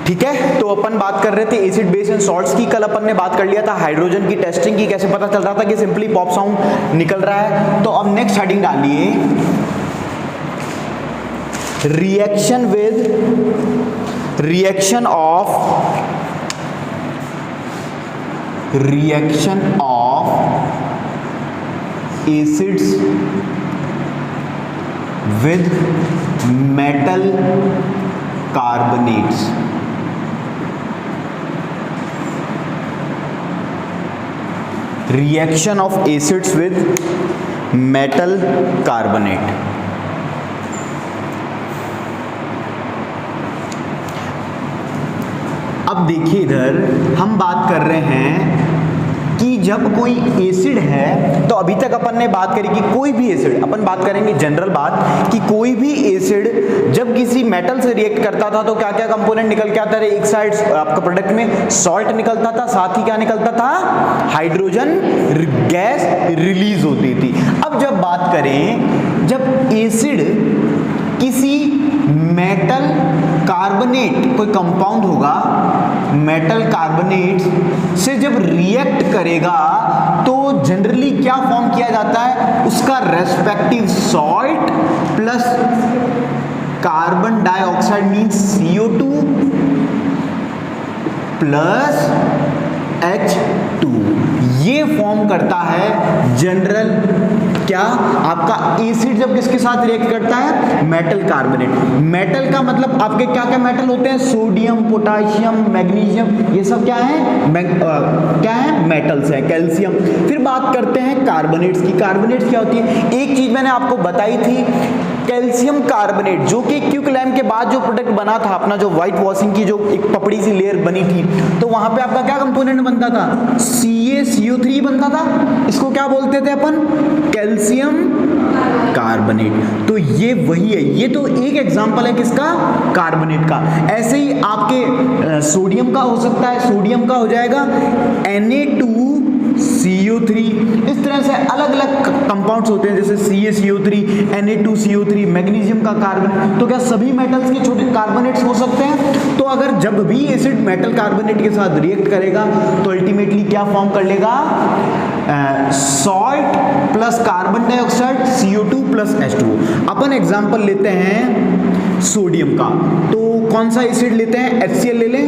ठीक है, तो अपन बात कर रहे थे एसिड बेस एंड सॉल्ट्स की। कल अपन ने बात कर लिया था हाइड्रोजन की टेस्टिंग की, कैसे पता चल रहा था कि सिंपली पॉप साउंड निकल रहा है। तो अब नेक्स्ट हेडिंग डालिए, reaction with reaction of acids with metal carbonates. Reaction of acids with metal carbonate. अब देखिए इधर हम बात कर रहे हैं कि जब कोई एसिड है, तो अभी तक अपन ने बात करी कि कोई भी एसिड, अपन बात करेंगे जनरल बात कि कोई भी एसिड जब किसी मेटल से रिएक्ट करता था तो क्या क्या कंपोनेंट निकल के आता था। एक साइड आपका प्रोडक्ट में सॉल्ट निकलता था, साथ ही क्या निकलता था, हाइड्रोजन गैस रिलीज होती थी। अब जब बात करें, जब एसिड किसी मेटल कार्बोनेट, कोई कंपाउंड होगा मेटल कार्बोनेट से जब रिएक्ट करेगा तो जनरली क्या फॉर्म किया जाता है, उसका respective salt plus carbon dioxide means CO2 plus H2, ये फॉर्म करता है जनरल क्या आपका एसिड जब किसके साथ रिएक्ट करता है, मेटल कार्बोनेट। मेटल का मतलब आपके क्या क्या मेटल होते हैं, सोडियम, पोटाशियम, मैग्नीशियम, ये सब क्या है, क्या है, मेटल्स है, कैल्शियम। फिर बात करते हैं कार्बोनेट्स की। कार्बोनेट्स क्या होती है, एक चीज मैंने आपको बताई थी, कैल्शियम कार्बोनेट, जो कि क्विकलैम के बाद जो प्रोडक्ट बना था अपना, जो व्हाइट वॉशिंग की जो एक पपड़ी सी लेयर बनी थी, तो वहां पे आपका क्या कंपोनेंट बनता था, CaCO3 बनता था। इसको क्या बोलते थे अपन, कैल्शियम कार्बोनेट। तो ये वही है, ये तो एक एग्जांपल है किसका, कार्बोनेट का। ऐसे ही आपके सोडियम का हो सकता है, सोडियम का हो जाएगा Na2CO3। इस तरह से अलग अलग कंपाउंड्स होते हैं, जैसे CaCO3, Na2CO3, मैग्नीशियम का कार्बोनेट। तो क्या सभी मेटल्स के छोटे कार्बोनेट्स हो सकते हैं? तो अगर जब भी एसिड मेटल कार्बोनेट के साथ रिएक्ट करेगा तो अल्टीमेटली क्या फॉर्म कर लेगा, salt plus carbon dioxide CO2 plus H2O। अपन एग्जांपल लेते हैं सोडियम का, तो कौन सा एसिड लेते हैं, HCl ले लें।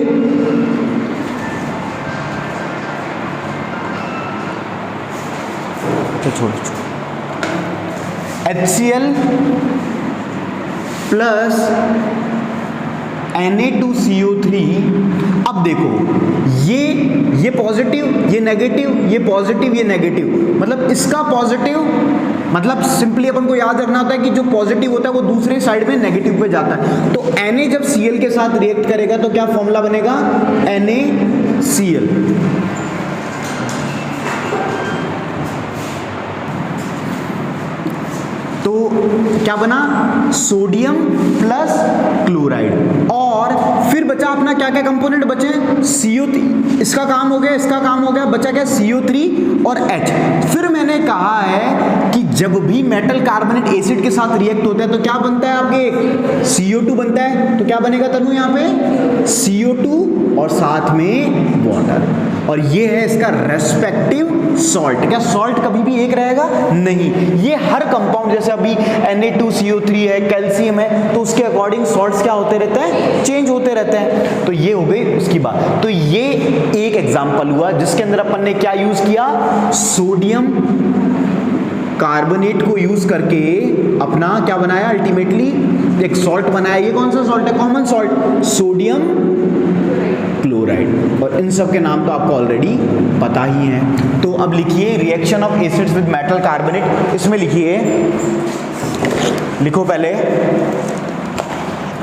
छोड़ HCl प्लस Na2CO3। अब देखो ये पॉजिटिव, ये नेगेटिव, ये पॉजिटिव, ये नेगेटिव, मतलब इसका पॉजिटिव, मतलब सिंपली अपन को याद रखना होता है कि जो पॉजिटिव होता है वो दूसरे साइड में नेगेटिव पे जाता है। तो Na जब Cl के साथ रिएक्ट करेगा तो क्या फॉर्मूला बनेगा, NaCl। तो क्या बना, सोडियम प्लस क्लोराइड। और फिर बचा अपना क्या क्या कंपोनेंट बचे, CO3, इसका काम हो गया, इसका काम हो गया, बचा क्या, CO3 और H। फिर मैंने कहा है कि जब भी मेटल कार्बोनेट एसिड के साथ रिएक्ट होता है तो क्या बनता है, आपके CO2 बनता है। तो क्या बनेगा तनु यहाँ पे, CO2 और साथ में वाटर, और ये है इसका रेस्पेक्टिव सॉल्ट। क्या सॉल्ट कभी भी एक रहेगा, नहीं, ये हर कंपाउंड, जैसे अभी Na2CO3 है, कैल्शियम है, तो उसके अकॉर्डिंग सॉल्ट्स क्या होते रहते हैं, चेंज होते रहते हैं। तो ये हो गई उसकी बात। तो ये एक एग्जांपल हुआ जिसके अंदर अपन ने क्या यूज किया, सोडियम कार्बोनेट को यूज करके अपना क्या बनाया, अल्टीमेटली एक सॉल्ट बनाया। ये कौन सा सॉल्ट है, कॉमन सॉल्ट, सोडियम क्लोराइड। और इन सब के नाम तो आपको ऑलरेडी पता ही है। तो अब लिखिए reaction of acids with metal carbonate. इसमें लिखिए, लिखो पहले,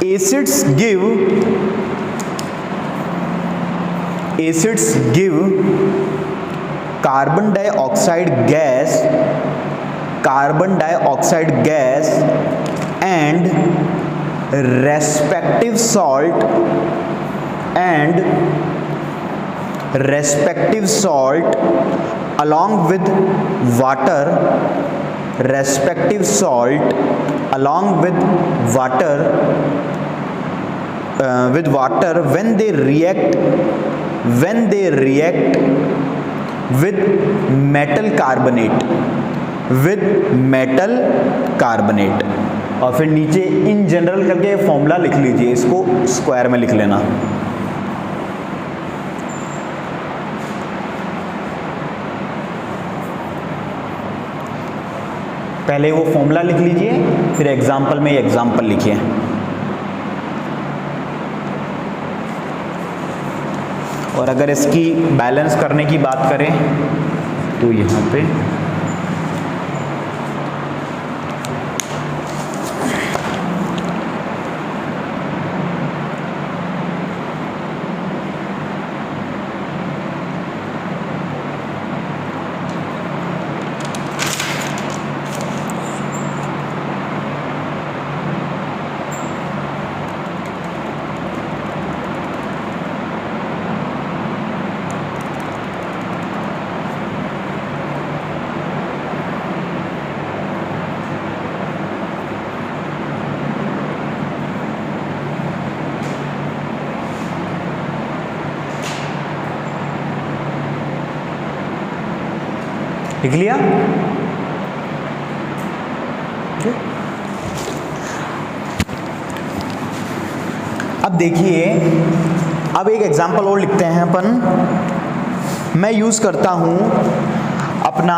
acids give carbon dioxide gas and respective salt along with water with water when they react with metal carbonate। और फिर नीचे इन जनरल करके फॉर्मूला लिख लीजिए, इसको स्क्वायर में लिख लेना। पहले वो फॉर्मूला लिख लीजिए, फिर एग्जाम्पल में एग्जाम्पल लिखिए। और अगर इसकी बैलेंस करने की बात करें तो यहाँ पे लिख लिया। अब देखिए, अब एक एग्जांपल और लिखते हैं अपन। मैं यूज करता हूं अपना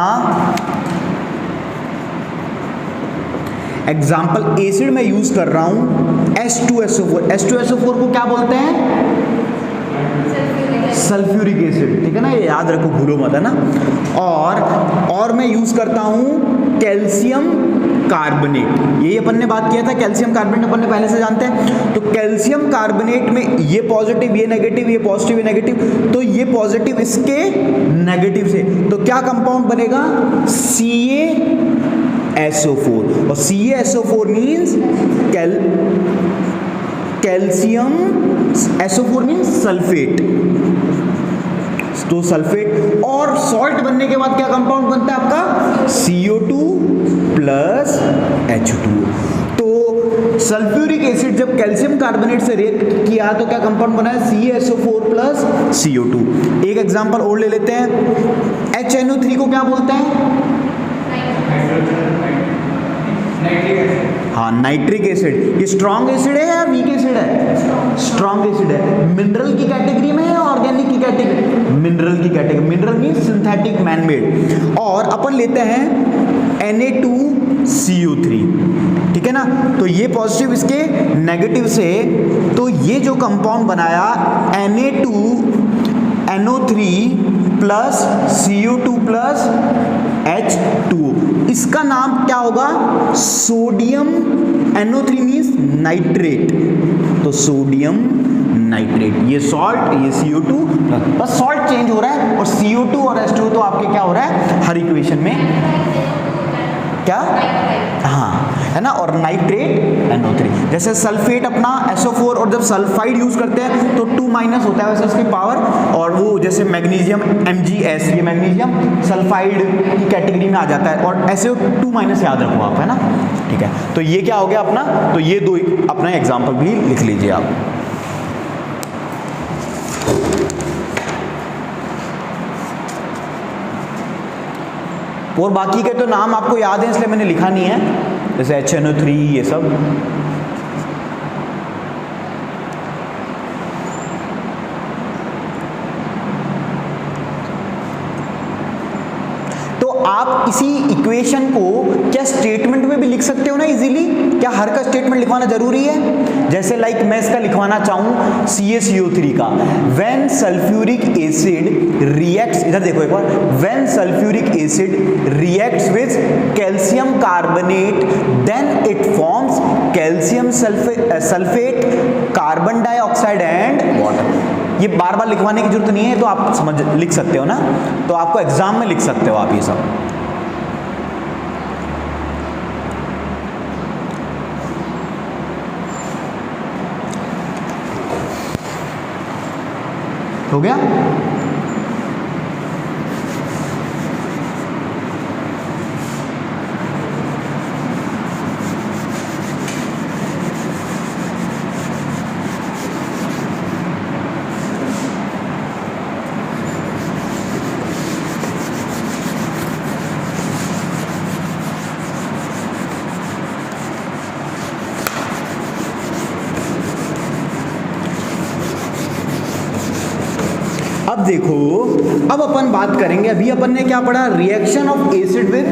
एग्जाम्पल, एसिड में यूज कर रहा हूं H2SO4। H2SO4 को क्या बोलते हैं? सल्फ्यूरिक एसिड, ठीक है ना, ये याद रखो, भूलो मत, है ना। और मैं यूज करता हूं कैल्शियम कार्बोनेट। यही अपन ने बात किया था, कैल्शियम कार्बोनेट अपन ने पहले से जानते हैं। तो कैल्शियम कार्बोनेट में ये पॉजिटिव, ये नेगेटिव, ये पॉजिटिव, ये नेगेटिव, तो ये पॉजिटिव इसके नेगेटिव से, तो क्या कंपाउंड बनेगा? CaSO4। और CaSO4 means calcium, SO4 means sulphate, तो सल्फेट। और सॉल्ट बनने के बाद क्या कंपाउंड बनता है आपका? CO2 plus H2। तो सल्फ्यूरिक एसिड जब कैल्शियम कार्बोनेट से रिएक्ट किया तो क्या कंपाउंड बना है? CaSO4 plus CO2। एक एग्जांपल और ले लेते हैं। HNO3 को क्या बोलते हैं? हाँ, नाइट्रिक एसिड। ये स्ट्रॉन्ग एसिड है या वीक एसिड है? स्ट्रॉन्ग एसिड है। मिनरल की कैटेगरी में है, ऑर्गेनिक की कैटेगरी? मिनरल की category. Mineral mean synthetic, manmade. और अपन लेते हैं Na2CO3, ठीक है ना। तो ये पॉजिटिव इसके नेगेटिव से, तो ये जो कंपाउंड बनाया Na2NO3 plus CO2 plus H2O, इसका नाम क्या होगा? सोडियम NO3 मीन्स नाइट्रेट, तो सोडियम नाइट्रेट। ये सॉल्ट, ये CO2, बस सॉल्ट चेंज हो रहा है, और CO2 और H2O तो आपके क्या हो रहा है हर इक्वेशन में, क्या? हाँ, है ना। और नाइट्रेट NO3। जैसे सल्फेट अपना SO4, और जब सल्फाइड यूज करते हैं तो 2- होता है वैसे उसकी पावर। और वो जैसे मैग्नीशियम MgS, ये मैग्नीशियम सल्फाइड की कैटेगरी में आ जाता है, और ऐसे 2- याद रखो आप, है ना, ठीक है। तो ये क्या हो गया अपना, तो ये दो अपना एग्जाम्पल भी लिख लीजिए आप। और बाकी के तो नाम आपको याद है इसलिए मैंने लिखा नहीं है, जैसे HNO3 ये सब। तो आप इसी इक्वेशन को क्या स्टेटमेंट में भी लिख सकते हो ना इजीली? क्या हर का स्टेटमेंट लिखवाना जरूरी है? जैसे लाइक मैं इसका लिखवाना चाहूं CaCO3 का, व्हेन सल्फ्यूरिक एसिड रिएक्ट्स, इधर देखो एक बार, when sulphuric acid reacts with calcium carbonate then it forms calcium sulphate, carbon dioxide and water. ये बार बार लिखवाने की जरूरत नहीं है, तो आप समझ लिख सकते हो ना, तो आपको एग्जाम में लिख सकते हो आप ये सब। हो गया? अब देखो, अब अपन बात करेंगे, अभी अपन ने क्या पढ़ा, reaction of acid with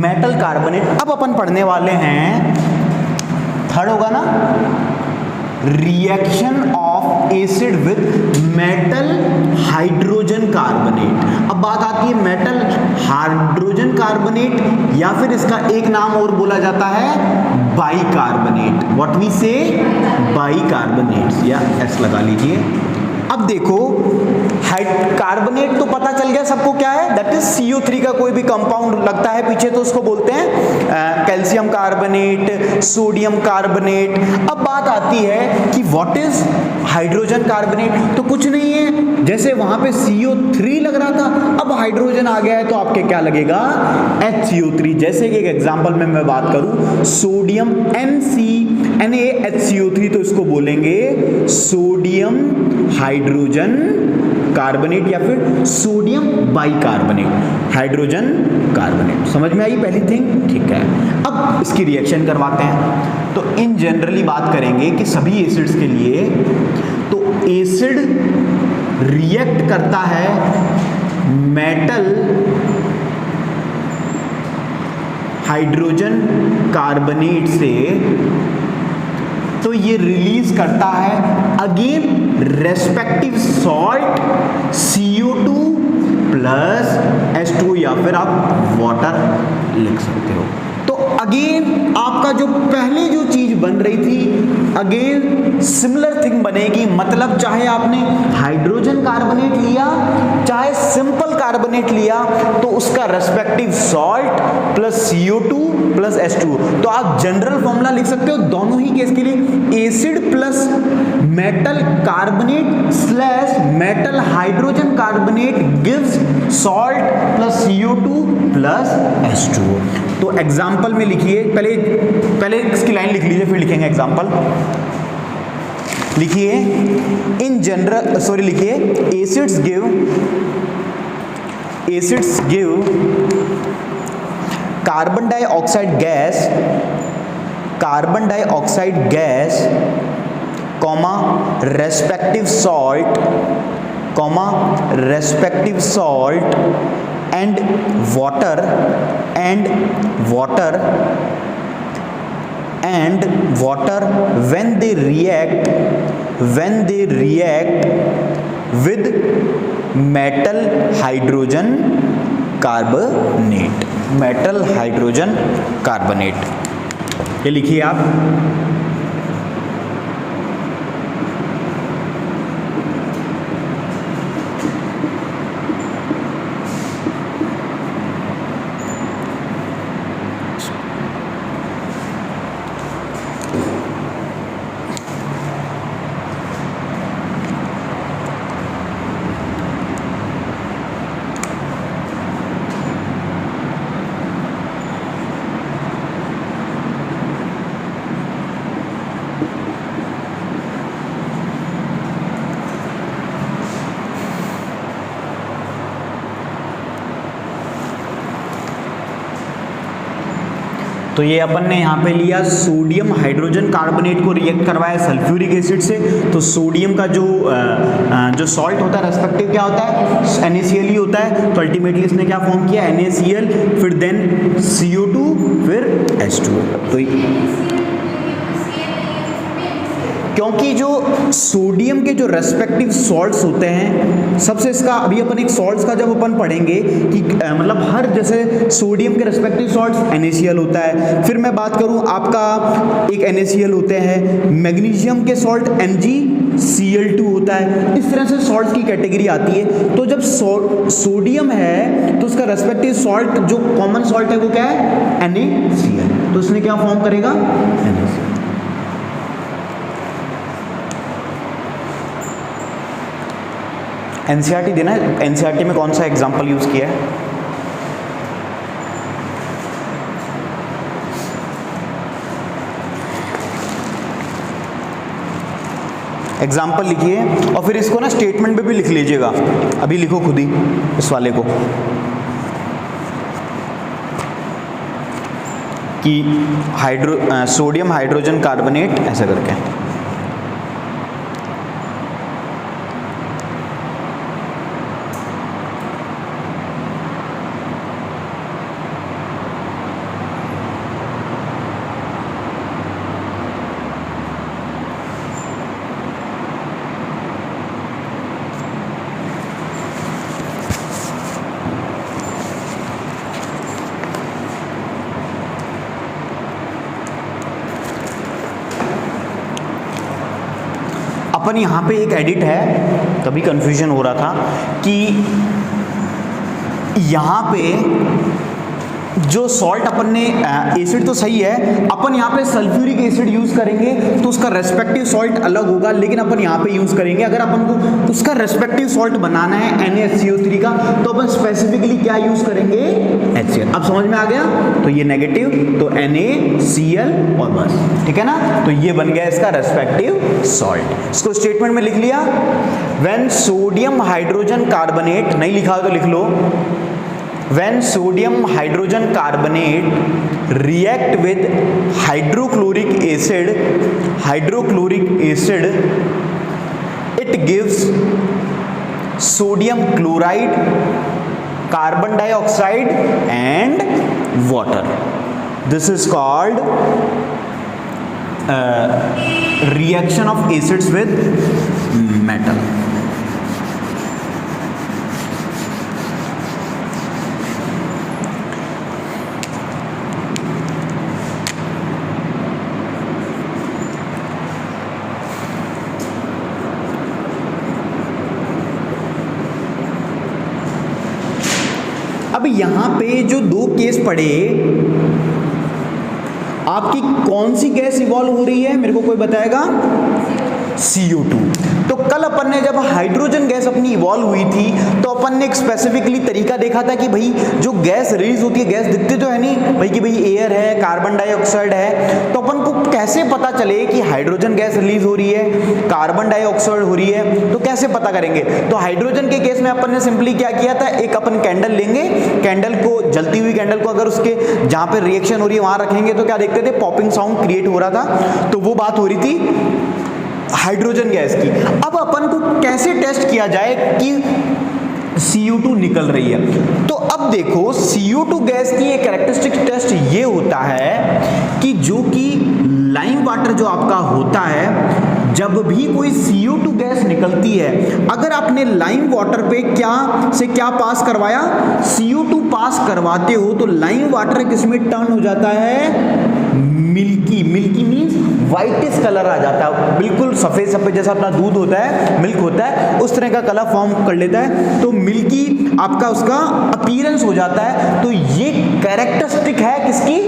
metal carbonate. अब अपन पढ़ने वाले हैं, थर्ड होगा ना, reaction of acid with metal hydrogen carbonate. अब बात आती है मेटल हाइड्रोजन कार्बोनेट, या फिर इसका एक नाम और बोला जाता है बाइकार्बोनेट। व्हाट वी से, बाइकार्बोनेट्स, या एस लगा लीजिए। अब देखो, कार्बोनेट तो पता चल गया सबको क्या है, दैट इज CO3 का कोई भी कंपाउंड लगता है पीछे तो उसको बोलते हैं कैल्शियम कार्बोनेट, सोडियम कार्बोनेट। अब बात आती है कि व्हाट इज हाइड्रोजन कार्बोनेट, तो कुछ नहीं है, जैसे वहां पे CO3 लग रहा था, अब हाइड्रोजन आ गया है तो आपके क्या लगेगा, HCO3। जैसे कि एक एग्जांपल में मैं बात करूं, सोडियम NaHCO3, तो इसको बोलेंगे सोडियम हाइड्रोजन कार्बोनेट या फिर सोडियम बाइकार्बोनेट, हाइड्रोजन कार्बोनेट। समझ में आई पहली थिंग, ठीक है। अब इसकी रिएक्शन करवाते हैं। तो इन जनरली बात करेंगे कि सभी एसिड्स के लिए, तो एसिड रिएक्ट करता है मेटल हाइड्रोजन कार्बोनेट से, तो ये रिलीज करता है again respective salt CO2 plus H2, या फिर आप वाटर लिख सकते हो। तो अगेन आपका जो पहले जो चीज बन रही थी, अगेन सिमिलर थिंग बनेगी। मतलब चाहे आपने हाइड्रोजन कार्बोनेट लिया, चाहे सिंपल कार्बोनेट लिया, तो उसका respective salt plus CO2 plus H2। तो आप जनरल फॉर्मूला लिख सकते हो दोनों ही केस के लिए, acid plus metal carbonate slash metal hydrogen carbonate gives salt plus CO2 plus H2। तो एग्जाम्पल में लिखिए, पहले इसकी लाइन लिख लीजिए, फिर लिखेंगे एग्जाम्पल। लिखिए इन जनरल, सॉरी लिखिए, acids give carbon dioxide gas comma respective salt and water when they react with metal hydrogen carbonate। ये लिखिए आप। तो ये अपन ने यहाँ पे लिया सोडियम हाइड्रोजन कार्बोनेट को रिएक्ट करवाया सल्फ्यूरिक एसिड से। तो सोडियम का जो सॉल्ट होता है रेस्पेक्टिव क्या होता है, NaCl ही होता है। तो अल्टीमेटली इसने क्या फॉर्म किया, NaCl, फिर देन CO2, फिर H2। तो क्योंकि जो सोडियम के जो रेस्पेक्टिव सॉल्ट्स होते हैं, सबसे इसका अभी अपन एक सॉल्ट्स का जब अपन पढ़ेंगे कि मतलब हर जैसे सोडियम के रेस्पेक्टिव सॉल्ट्स NaCl होता है। फिर मैं बात करूं आपका एक NaCl होते हैं, मैग्नीशियम के सॉल्ट MgCl2 होता है। इस तरह से सॉल्ट्स की कैटेगरी आती है। तो जब सोडियम है तो उसका रेस्पेक्टिव सॉल्ट जो कॉमन सॉल्ट है वो क्या है, NaCl। तो इसने क्या फॉर्म करेगा, NaCl। एनसीईआरटी देना है, एनसीईआरटी में कौन सा एग्जाम्पल यूज किया है, एग्जाम्पल लिखिए और फिर इसको ना स्टेटमेंट में भी लिख लीजिएगा। अभी लिखो खुद ही इस वाले को कि सोडियम हाइड्रोजन कार्बोनेट ऐसा करके। अपन यहाँ पे एक एडिट है, तभी कंफ्यूजन हो रहा था कि यहाँ पे जो सॉल्ट अपन ने एसिड तो सही है, अपन यहाँ पे सल्फ्यूरिक एसिड यूज करेंगे तो उसका रेस्पेक्टिव सॉल्ट अलग होगा, लेकिन अपन यहाँ पे यूज करेंगे अगर अपन को उसका रेस्पेक्टिव सॉल्ट बनाना है NaCO3 का तो अपन स्पेसिफिकली क्या यूज करेंगे, HCl। अब समझ में आ गया, तो ये नेगेटिव तो NaCl और बस, ठीक है ना। तो ये बन गया इसका रेस्पेक्टिव सॉल्ट। इसको स्टेटमेंट में लिख लिया, व्हेन सोडियम हाइड्रोजन कार्बोनेट, नहीं लिखा तो लिख लो, when sodium hydrogen carbonate react with hydrochloric acid it gives sodium chloride, carbon dioxide and water. This is called reaction of acids with metal. अब यहाँ पे जो दो केस पड़े, आपकी कौन सी गैस इवॉल्व हो रही है, मेरे को कोई बताएगा? CO2। तो कल अपन ने जब हाइड्रोजन गैस अपनी इवॉल्व हुई थी तो अपन ने एक स्पेसिफिकली तरीका देखा था कि भाई जो गैस रिलीज होती है, गैस दिखती तो है नहीं भाई कि भाई एयर है, कार्बन डाइऑक्साइड है, तो अपन को कैसे पता चले कि हाइड्रोजन गैस रिलीज हो रही है, कार्बन डाइऑक्साइड हो रही है, तो कैसे पता करेंगे? तो हाइड्रोजन के केस में अपन ने सिंपली क्या किया था, एक अपन कैंडल लेंगे, कैंडल को, जलती हुई कैंडल को अगर उसके जहां पे रिएक्शन हो रही है वहां रखेंगे तो क्या देखते थे, पॉपिंग साउंड क्रिएट हो रहा था। तो वो बात हो रही थी हाइड्रोजन गैस की। अब अपन को कैसे टेस्ट किया जाए कि CO2 निकल रही है? तो अब देखो CO2 गैस की एक कैरेक्टरिस्टिक टेस्ट ये होता है कि जो कि लाइम वाटर जो आपका होता है, जब भी कोई CO2 गैस निकलती है, अगर आपने लाइम वाटर पे क्या पास करवाया, CO2 पास करवाते हो तो लाइम वाटर किसमें टर्न हो जाता है, मिल्की मीन्स व्हाइटिश कलर आ जाता है, बिल्कुल सफेद सफेद जैसा अपना दूध होता है, मिल्क होता है, उस तरह का कलर फॉर्म कर लेता है। तो मिल्की आपका उसका अपीयरेंस हो जाता है। तो ये कैरेक्टरिस्टिक है किसकी,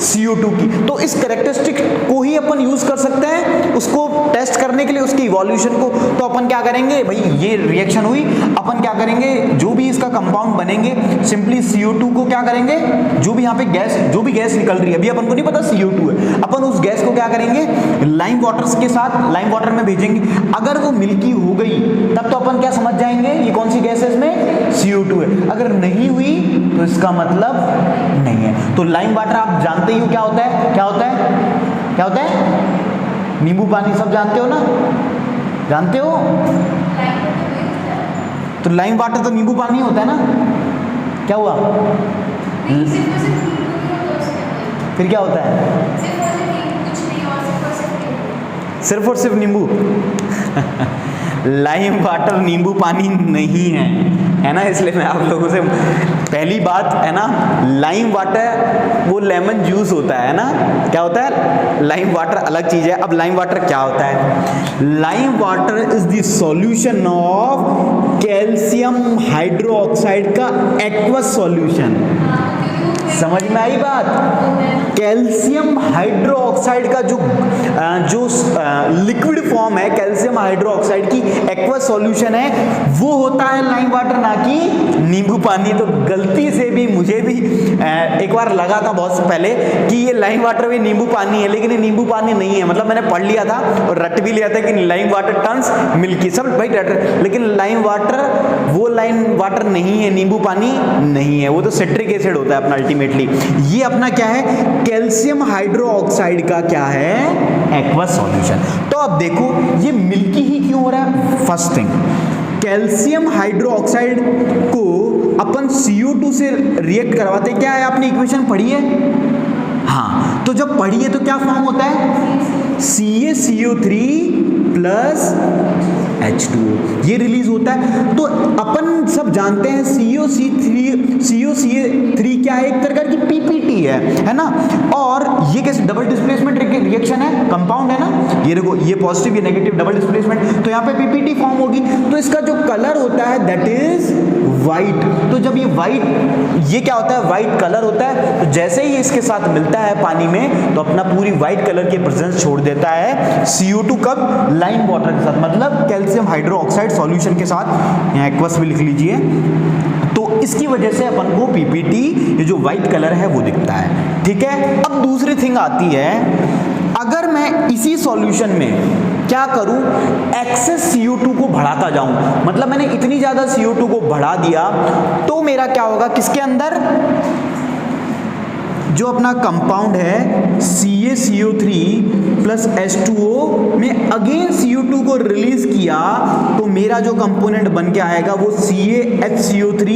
CO2 की। तो इस कैरेक्टरिस्टिक को ही अपन यूज कर सकते हैं उसको टेस्ट करने के लिए, उसकी इवोल्यूशन को। तो अपन क्या करेंगे भाई, ये रिएक्शन हुई, अपन क्या करेंगे, जो भी इसका कंपाउंड बनेंगे सिंपली CO2 को क्या करेंगे, जो भी यहाँ पे गैस, जो भी गैस निकल रही है, अभी अपन को नहीं पता CO2 है, अपन उस गैस को क्या करेंगे, लाइम वाटर के साथ लाइम वाटर में भेजेंगे। अगर वो मिल्की हो गई तब तो अपन क्या समझ जाएंगे, ये कौन सी गैस है, इसमें CO2 है। अगर नहीं हुई तो इसका मतलब नहीं है। तो लाइम वाटर आप जानते ही हो क्या होता है, क्या होता है, क्या होता है, नींबू पानी, सब जानते हो ना, जानते हो? तो लाइम वाटर तो नींबू पानी होता है ना, क्या हुआ, फिर क्या होता है, सिर्फ और सिर्फ नींबू लाइम वाटर नींबू पानी नहीं है ना। इसलिए मैं आप लोगों से पहली बात है ना, लाइम वाटर वो लेमन जूस होता है ना, क्या होता है, लाइम वाटर अलग चीज है। अब लाइम वाटर क्या होता है, lime water is the solution of calcium hydroxide का एक्वस सॉल्यूशन। समझ में आई बात? कैल्शियम हाइड्रोक्साइड का जो लिक्विड फॉर्म है कैल्शियम हाइड्रोक्साइड की एक्वस सॉल्यूशन है, वो होता है लाइम वाटर, ना कि नींबू पानी। तो गलती से भी मुझे भी एक बार लगा था बहुत पहले कि ये लाइम वाटर भी नींबू पानी है, लेकिन ये नींबू पानी नहीं है। मतलब मैंने पढ़ लिया था और रट भी लिया था कि लाइम वाटर टर्न्स मिल्की, सब भाई रट, लेकिन लाइम वाटर वो लाइम वाटर नहीं है, नींबू पानी नहीं है, वो तो सिट्रिक एसिड होता है अपना अल्टीमेटली। ये अपना क्या है, कैल्शियम हाइड्रोक्साइड का क्या है, एक्वस सॉल्यूशन। तो अब देखो ये मिल्की ही क्यों हो रहा है। फर्स्ट थिंग, कैल्शियम हाइड्रोक्साइड को अपन CO2 से रिएक्ट करवाते, क्या है आपने इक्वेशन पढ़ी है? हाँ, तो जब पढ़ी है तो क्या फॉर्म होता है, CaCO3 प्लस H2O ये होता है। तो अपन सब जानते हैं COCH3 क्या है, एक तरह की पीपीटी है ना। और ये कैसे डबल डिस्प्लेसमेंट रिएक्शन है, कंपाउंड है ना, ये देखो ये पॉजिटिव ये नेगेटिव डबल डिस्प्लेसमेंट, तो यहाँ पे पीपीटी फॉर्म होगी। तो इसका जो कलर होता है दैट इज व्हाइट। तो जब ये व्हाइट, ये क्या होता है, व्हाइट कलर होता है। तो जैसे ही इसके साथ मिलता है पानी में तो अपना पूरी व्हाइट कलर की प्रेजेंस छोड़ देता है CO2 कब, लाइम वाटर के साथ, मतलब कैल्शियम हाइड्रोक्साइड सॉल्यूशन के साथ, यहाँ एक्वस भी लिख लीजिए। तो इसकी वजह से अपन को पीपीटी ये जो व्हाइट कलर है वो दिखता है, ठीक है। अब दूसरी थिंग आती है, अगर मैं इसी सॉल्यूशन में क्या करूं, एक्सेस CO2 को बढ़ाता जाऊं, मतलब मैंने इतनी ज्यादा CO2 को बढ़ा दिया तो मेरा क्या होगा, किसके अंदर, जो अपना कंपाउंड है CaCO3 प्लस H2O में अगेन CO2 को रिलीज किया तो मेरा जो कंपोनेंट बन के आएगा वो CaHCO3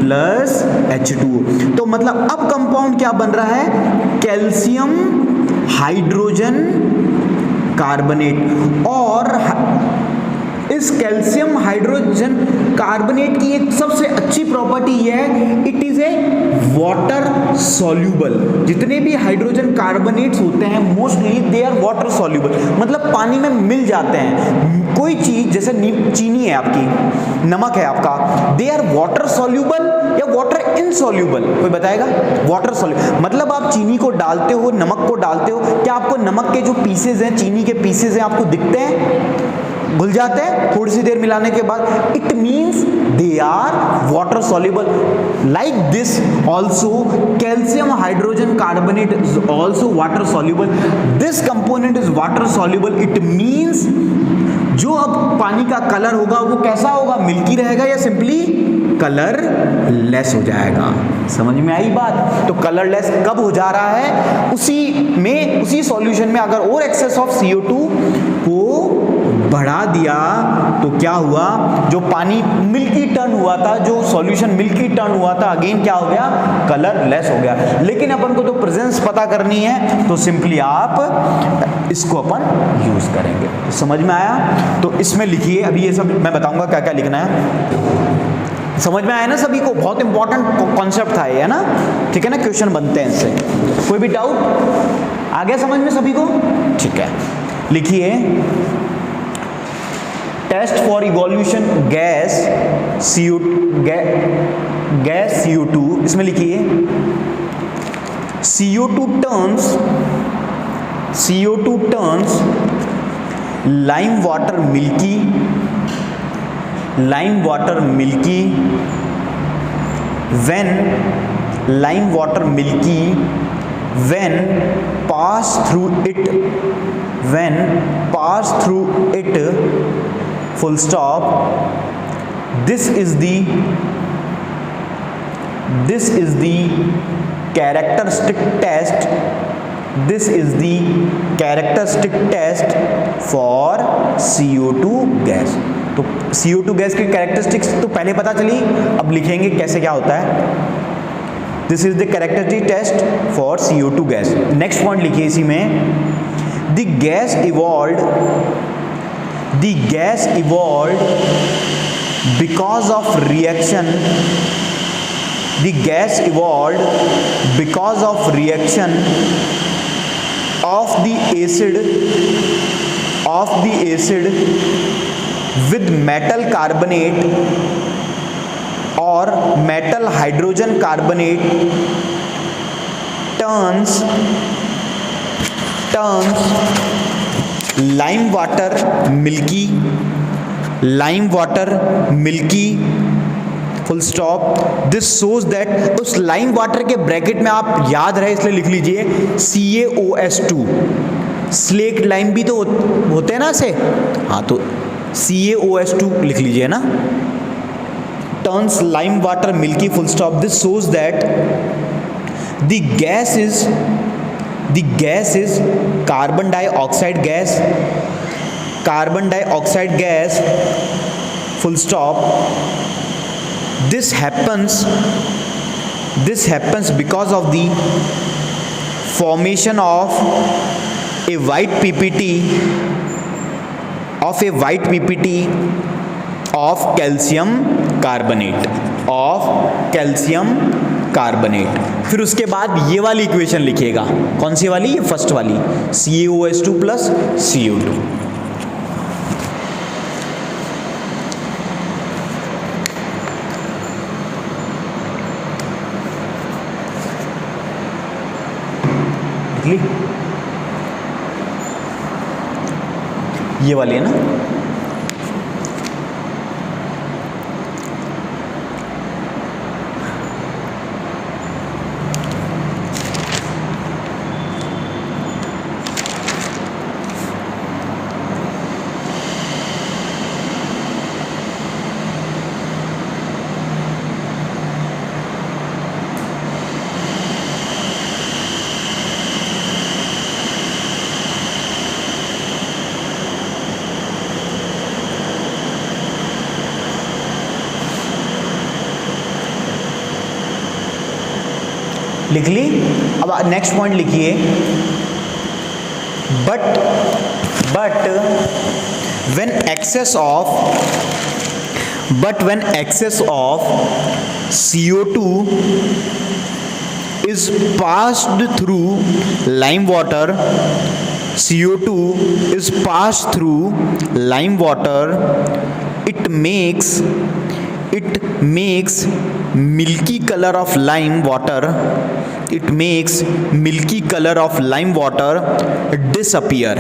प्लस H2O। तो मतलब अब कंपाउंड क्या बन रहा है, कैल्शियम हाइड्रोजन कार्बोनेट। और इस कैल्शियम हाइड्रोजन कार्बोनेट की एक सबसे अच्छी प्रॉपर्टी ये है, it is a water soluble. जितने भी हाइड्रोजन कार्बोनेट्स होते हैं mostly they are water soluble, मतलब पानी में मिल जाते हैं। कोई चीज जैसे चीनी है आपकी, नमक है आपका, दे आर वाटर सॉल्यूबल या वाटर इनसॉल्यूबल, कोई बताएगा, वाटर सॉल्यूबल मतलब आप चीनी को डालते हो, नमक को डालते हो, क्या आपको नमक के जो पीसेज हैं, चीनी के पीसेज हैं, आपको दिखते हैं, भूल जाते हैं थोड़ी सी देर मिलाने के बाद, it means they are water soluble. Like this also calcium hydrogen carbonate is also water soluble, this component is water soluble, it means जो अब पानी का कलर होगा वो कैसा होगा, मिल्की रहेगा या सिंपली कलर लेस हो जाएगा। समझ में आई बात। तो कलर लेस कब हो जा रहा है, उसी सॉल्यूशन में अगर और एक्सेस ऑफ CO2 को बढ़ा दिया तो क्या हुआ, जो पानी मिल्की टर्न हुआ था, जो सॉल्यूशन मिल्की टर्न हुआ था, अगेन क्या हो गया, कलर लेस हो गया। लेकिन अपन को तो प्रेजेंस पता करनी है तो सिंपली आप इसको अपन यूज करेंगे। तो समझ में आया। तो इसमें लिखिए, अभी ये सब मैं बताऊंगा क्या क्या लिखना है। समझ में आया ना सभी को, बहुत इंपॉर्टेंट कॉन्सेप्ट था ये, है ना, ठीक है ना, क्वेश्चन बनते हैं इससे। कोई भी डाउट आ गया समझ में सभी को, ठीक है। लिखिए, test for evolution gas CO2, इसमें लिखिए CO2 turns lime water milky when pass through it full stop, this is the characteristic test for CO2 gas. तो CO2 गैस की कैरेक्टरिस्टिक्स तो पहले पता चली, अब लिखेंगे कैसे क्या होता है। This is the characteristic test for CO2 gas. Next point लिखिए इसी में, the gas evolved because of reaction of the acid with metal carbonate or metal hydrogen carbonate turns lime water milky full stop. This shows that, उस lime water के bracket में आप याद रहे इसलिए लिख लीजिए CaOH2, स्लेक्ट लाइम भी तो होते हैं ना ऐसे, हाँ, तो CaOH2 लिख लीजिए ना। Turns lime water milky full stop. This shows that the gas is carbon dioxide gas full stop. This happens because of the formation of a white PPT of A white PPT of calcium carbonate, of calcium carbonate. फिर उसके बाद ये वाली equation लिखिएगा, कौन सी वाली, ये first वाली, CaOH2 प्लस CO2। ये वाली है ना, लिख ली। अब नेक्स्ट पॉइंट लिखिए, but when excess of CO2 is passed through lime water, CO2 is passed through lime water, it makes milky color of lime water, it makes milky color of lime water disappear,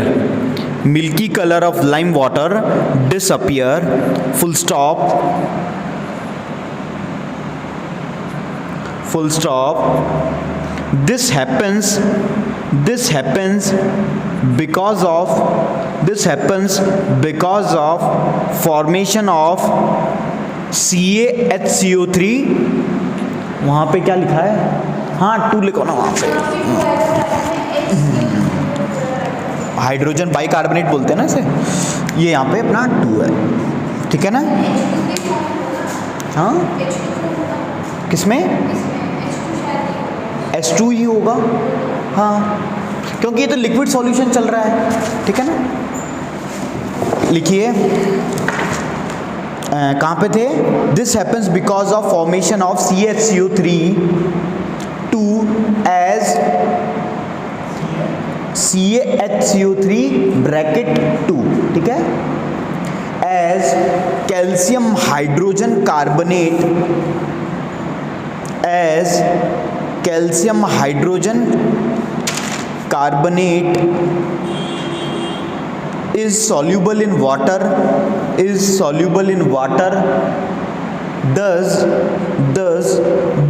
milky color of lime water disappear, full stop, full stop. This happens because of formation of CaHCO3, वहाँ पे क्या लिखा है, हाँ 2 लिखो ना वहाँ पे, हाइड्रोजन बाइकार्बोनेट बोलते हैं ना इसे, ये यहाँ पे अपना 2 है, ठीक है ना। हाँ किसमें, H2 ही होगा, हाँ क्योंकि ये तो लिक्विड सॉल्यूशन चल रहा है, ठीक है ना। लिखिए कहाँ पे थे, this happens because of formation of CaHCO3 2 as CaHCO3 bracket 2, ठीक है, as calcium hydrogen carbonate, as calcium hydrogen carbonate is soluble in water, thus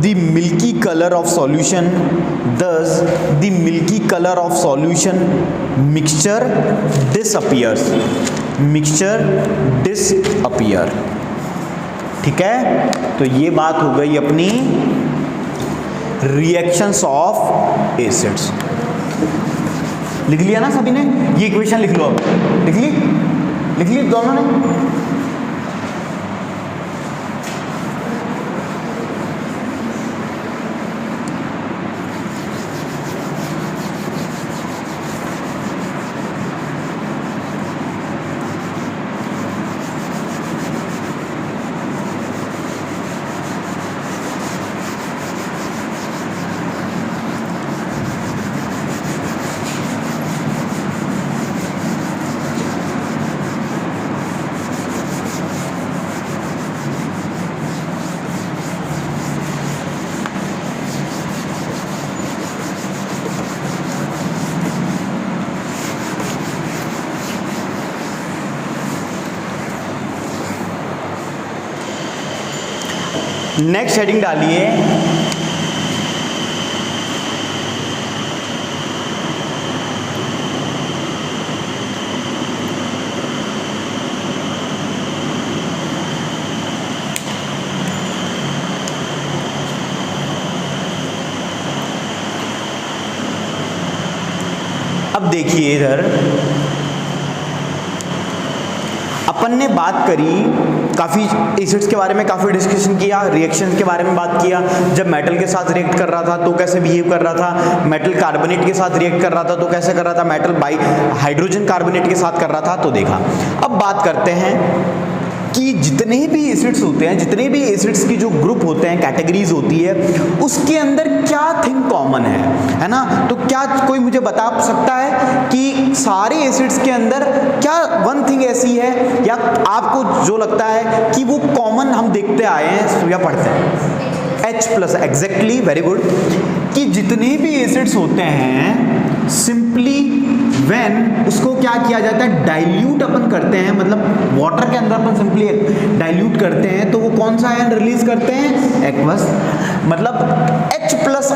the milky color of solution, mixture disappears, ठीक है। तो ये बात हो गई अपनी रिएक्शंस ऑफ एसिड्स। लिख लिया ना सभी ने, ये इक्वेशन लिख लो, अब लिख ली दोनों ने। नेक्स्ट हेडिंग डालिए, अब देखिए इधर अपन ने बात करी काफ़ी एसिड्स के बारे में काफ़ी डिस्कशन किया, रिएक्शंस के बारे में बात किया, जब मेटल के साथ रिएक्ट कर रहा था तो कैसे बिहेव कर रहा था, मेटल कार्बोनेट के साथ रिएक्ट कर रहा था तो कैसे कर रहा था, मेटल बाई हाइड्रोजन कार्बोनेट के साथ कर रहा था तो देखा। अब बात करते हैं कि जितने भी एसिड्स होते हैं, जितने भी एसिड्स की जो ग्रुप होते हैं, कैटेगरीज होती है, उसके अंदर क्या थिंग कॉमन है ना। तो क्या कोई मुझे बता सकता है कि सारे एसिड्स के अंदर क्या वन थिंग ऐसी है या आपको जो लगता है कि वो कॉमन हम देखते आए हैं या पढ़ते हैं? H+, exactly, very good. कि जितने भी एसिड्स होते हैं सिंपली व्हेन उसको क्या किया जाता है, डाइल्यूट अपन करते हैं, मतलब वाटर के अंदर अपन सिंपली डाइल्यूट करते हैं तो वो कौन सा आयन रिलीज करते हैं? एक्वस। मतलब H+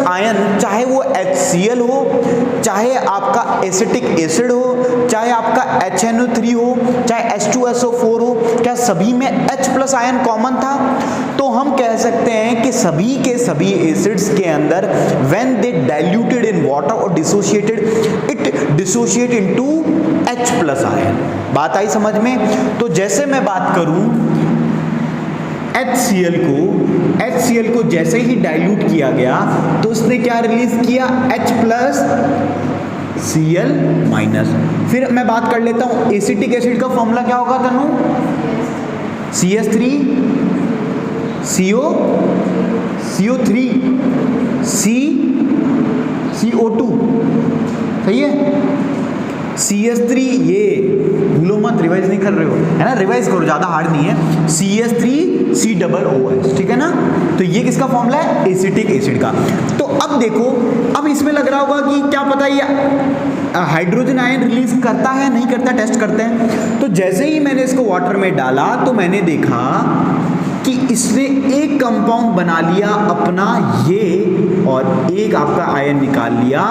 आयन, चाहे वो HCl हो, चाहे आपका एसिटिक एसिड हो, चाहे आपका HNO3 हो, चाहे H2SO4 हो, क्या सभी में H+ आयन कॉमन था? तो हम कह सकते हैं कि सभी के सभी एसिड्स के अंदर when they diluted in water or dissociated, it dissociate into H+ ion. बात आई समझ में? तो जैसे मैं बात करूं HCl को जैसे ही डाइल्यूट किया गया तो उसने क्या रिलीज किया? H+, Cl-। फिर मैं बात कर लेता हूं एसिटिक एसिड का फॉर्मूला क्या होगा तनु? CH3 CO3 CO2, सही है? CH3, ये भूलो मत, रिवाइज नहीं कर रहे हो है ना, रिवाइज करो, ज्यादा हार्ड नहीं है। CH3COOH, ठीक है ना। तो ये किसका फॉर्मूला है? एसिटिक एसिड का। तो अब देखो, अब इसमें लग रहा होगा कि क्या पता ये हाइड्रोजन आयन रिलीज करता है नहीं करता, टेस्ट करते हैं। तो जैसे ही मैंने इसको वाटर में डाला तो मैंने देखा कि इसने एक कंपाउंड बना लिया अपना ये और एक आपका आयन निकाल लिया।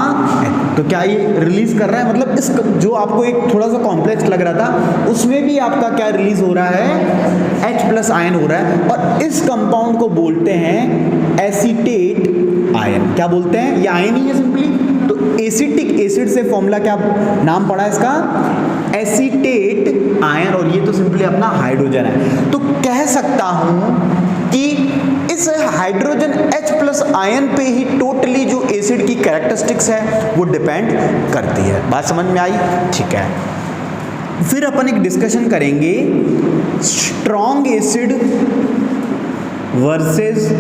तो क्या ये रिलीज कर रहा है? मतलब इस जो आपको एक थोड़ा सा कॉम्प्लेक्स लग रहा था उसमें भी आपका क्या रिलीज हो रहा है? H+ आयन हो रहा है। और इस कंपाउंड को बोलते हैं एसीटेट आयन। क्या बोलते हैं? ये आयन ही है सिंपली। तो एसिटिक एसिड से फॉर्मूला क्या नाम पड़ा इसका? Acetate ion. और ये तो सिंपली अपना हाइड्रोजन है। तो कह सकता हूं कि इस हाइड्रोजन H+ आयन पे ही टोटली जो एसिड की कैरेक्टरिस्टिक्स है वो डिपेंड करती है। बात समझ में आई? ठीक है। फिर अपन एक डिस्कशन करेंगे strong acid versus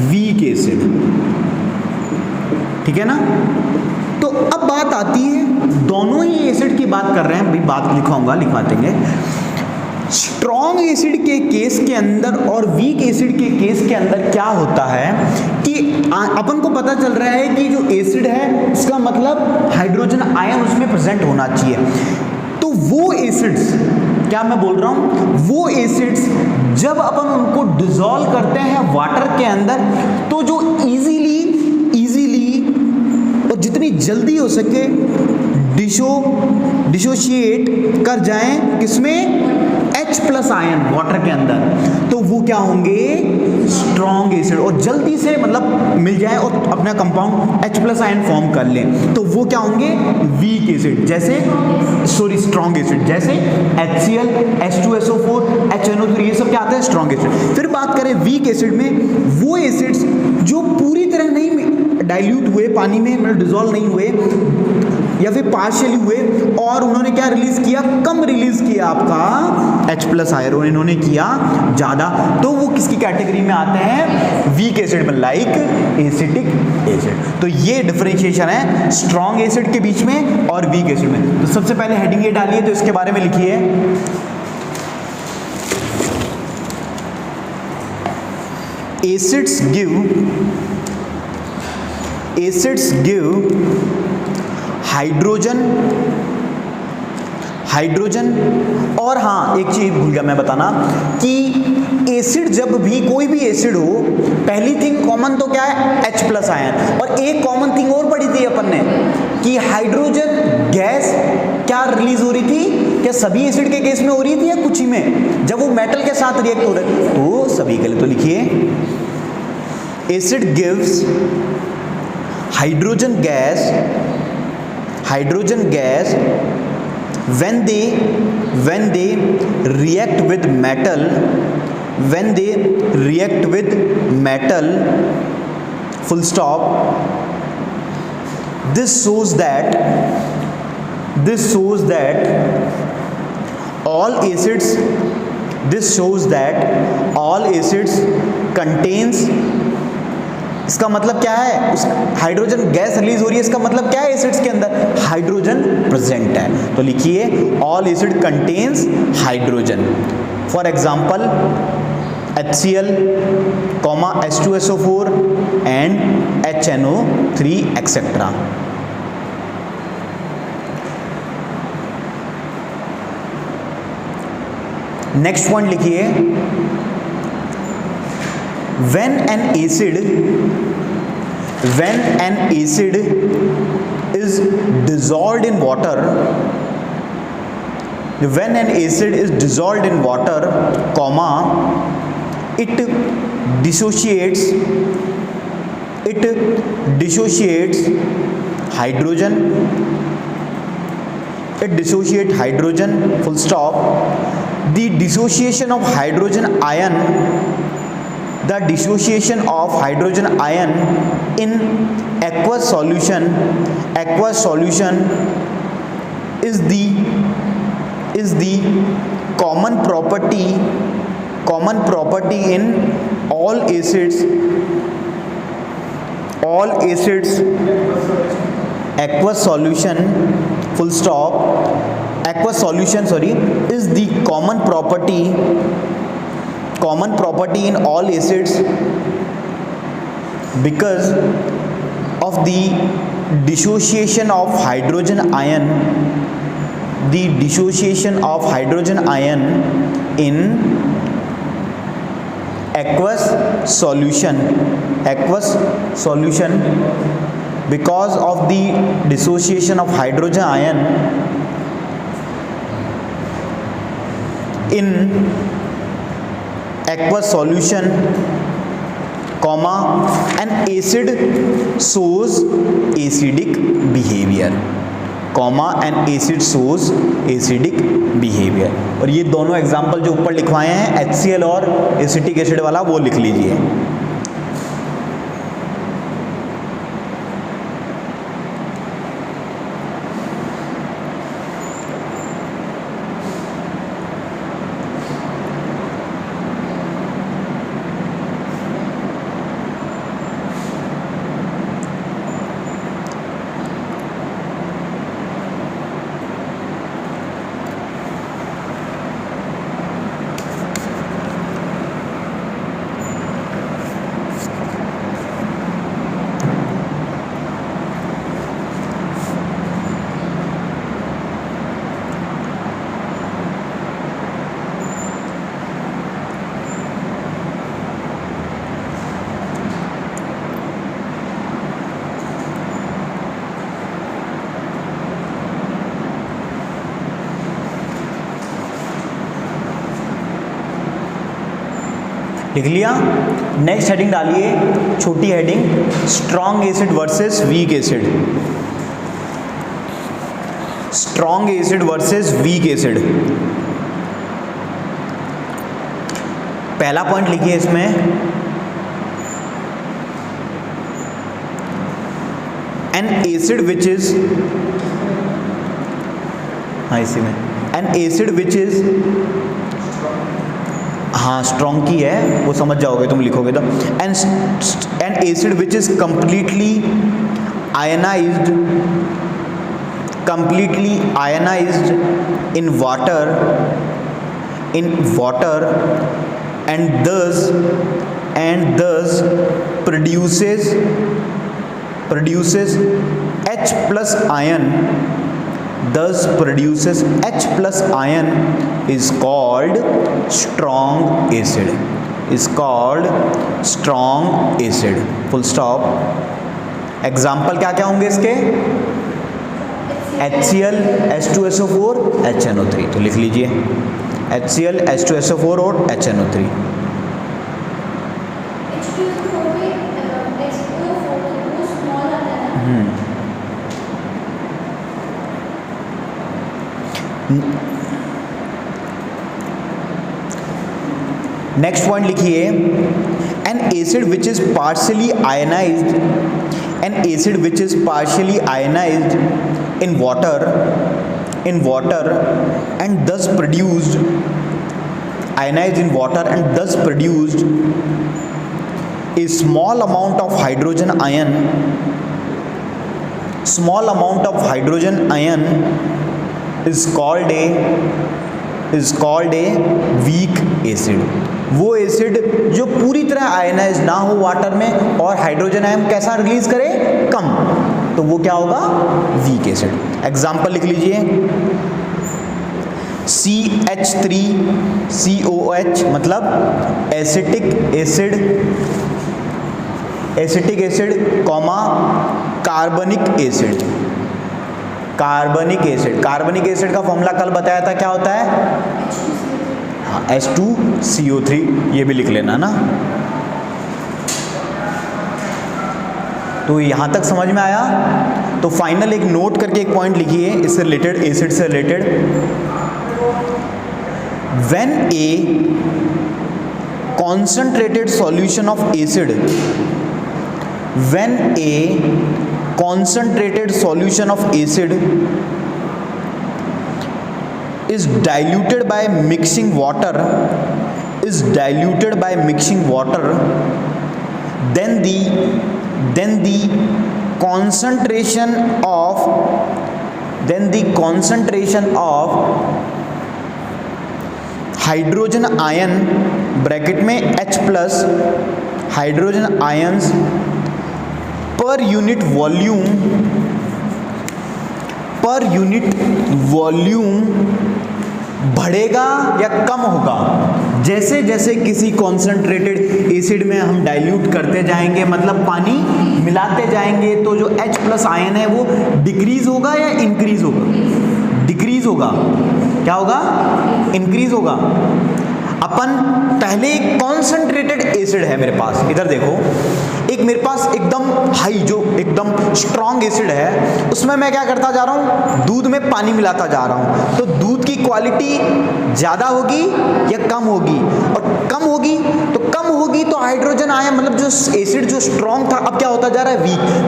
weak acid, ठीक है ना। तो अब बात आती है, दोनों ही एसिड की बात कर रहे हैं भाई, बात लिखवाऊंगा, लिखवा देंगे। स्ट्रॉन्ग एसिड के केस के अंदर और वीक एसिड के केस के अंदर क्या होता है कि अपन को पता चल रहा है कि जो एसिड है उसका मतलब हाइड्रोजन आयन उसमें प्रेजेंट होना चाहिए। तो वो एसिड्स, क्या मैं बोल रहा हूं, वो एसिड्स जब अपन उनको डिसॉल्व करते हैं वाटर के अंदर तो जो इजीली और जितनी जल्दी हो सके डिसोशिएट कर जाएं किसमें? H+ आयन वाटर के अंदर, तो वो क्या होंगे? Strong acid. और जल्दी से मतलब मिल जाए और अपना कंपाउंड H+ आयन फॉर्म कर लें तो वो क्या होंगे? Weak acid. जैसे स्ट्रॉन्ग एसिड, जैसे HCl, H2SO4, HNO3, ये सब क्या आता है? Strong acid. फिर बात करें वीक एसिड में, वो एसिड्स जो पूरी तरह नहीं डाइल्यूट हुए पानी में, मतलब डिसॉल्व नहीं हुए या फिर पार्शियली हुए और उन्होंने क्या रिलीज किया? कम रिलीज किया आपका H+ आयन, और इन्होंने किया ज्यादा, तो वो किसकी कैटेगरी में आते हैं? वीक एसिड में, लाइक एसिटिक एसिड। तो ये डिफरेंशिएशन है स्ट्रॉन्ग एसिड के बीच में और वीक एसिड में। तो सबसे पहले हेडिंग ये डालिए, तो इसके बारे में लिखिए एसिड्स गिव हाइड्रोजन। और हाँ, एक चीज भूल गया मैं बताना कि एसिड जब भी, कोई भी एसिड हो, पहली थिंग कॉमन तो क्या है? H+ ion. और एक कॉमन थिंग और पढ़ी थी अपन ने कि हाइड्रोजन गैस क्या रिलीज हो रही थी? क्या सभी एसिड के केस में हो रही थी या कुछ ही में? जब वो मेटल के साथ रिएक्ट हो रहे तो सभी के लिए। तो लिखिए acid gives hydrogen gas when they react with metal, when they react with metal, full stop, this shows that all acids contains, इसका मतलब क्या है, उस हाइड्रोजन गैस रिलीज हो रही है, इसका मतलब क्या है, एसिड्स के अंदर हाइड्रोजन प्रेजेंट है। तो लिखिए all acid contains hydrogen. For example HCl, H2SO4 and HNO3 etcetera. Next point लिखिए, when an acid is dissolved in water, comma, it dissociates hydrogen, full stop. The dissociation of hydrogen ion in aqueous solution is the common property in all acids. Aqueous solution, full stop. Aqueous solution is the common property in all acids because of the dissociation of hydrogen ion, in aqueous solution, because of the dissociation of hydrogen ion in aqueous solution, comma, an acid shows acidic behavior, और ये दोनों example जो ऊपर लिखवाए हैं HCl और acetic acid वाला, वो लिख लीजिए। लिख लिया। नेक्स्ट हेडिंग डालिए, छोटी heading, strong acid versus weak acid. Strong acid versus weak acid. पहला पॉइंट लिखिए इसमें, एन एसिड विच इज, हाँ इसी में, एन एसिड विच इज, हाँ स्ट्रॉन्ग की है वो समझ जाओगे तुम लिखोगे तो, N acid which is completely ionised in water and thus produces H plus ion, is called strong acid, full stop। Example क्या क्या होंगे इसके, HCl, H2SO4, HNO3, तो लिख लीजिए HCl, H2SO4 और HNO3। नेक्स्ट पॉइंट लिखिए, N acid which is partially ionised, N acid which is partially ionised in water and thus produced, ionized in water and thus produced a small amount of hydrogen ion, small amount of hydrogen ion is called a weak acid. वो acid जो पूरी तरह ionise ना हो water में और hydrogen ion कैसा release करे, कम, तो वो क्या होगा, वीक एसिड। एग्जांपल लिख लीजिए, CH3COH मतलब एसिटिक एसिड कॉमा कार्बनिक एसिड। कार्बनिक एसिड का फॉर्मूला कल बताया था, क्या होता है, हाँ, H2CO3, ये भी लिख लेना ना। तो यहां तक समझ में आया। तो फाइनल एक नोट करके एक पॉइंट लिखिए इससे रिलेटेड, एसिड से related. When A concentrated solution of acid, when a concentrated solution of acid is diluted by mixing water, then the concentration of hydrogen ion bracket में H plus hydrogen ions per unit volume बढ़ेगा या कम होगा। जैसे जैसे किसी concentrated acid में हम dilute करते जाएंगे, मतलब पानी मिलाते जाएंगे, तो जो H प्लस आयन है वो डिक्रीज होगा या इंक्रीज होगा, डिक्रीज होगा, क्या होगा, इंक्रीज होगा। अपन पहले एक कॉन्सेंट्रेटेड एसिड है मेरे पास, इधर देखो, एक मेरे पास एकदम हाई जो एकदम स्ट्रॉन्ग एसिड है, उसमें मैं क्या करता जा रहा हूँ, दूध में पानी मिलाता जा रहा हूँ, तो दूध की क्वालिटी ज़्यादा होगी या कम होगी, और कम होगी तो हाइड्रोजन आयन मतलब जो एसिड जो स्ट्रॉन्ग था अब क्या होता जा रहा है,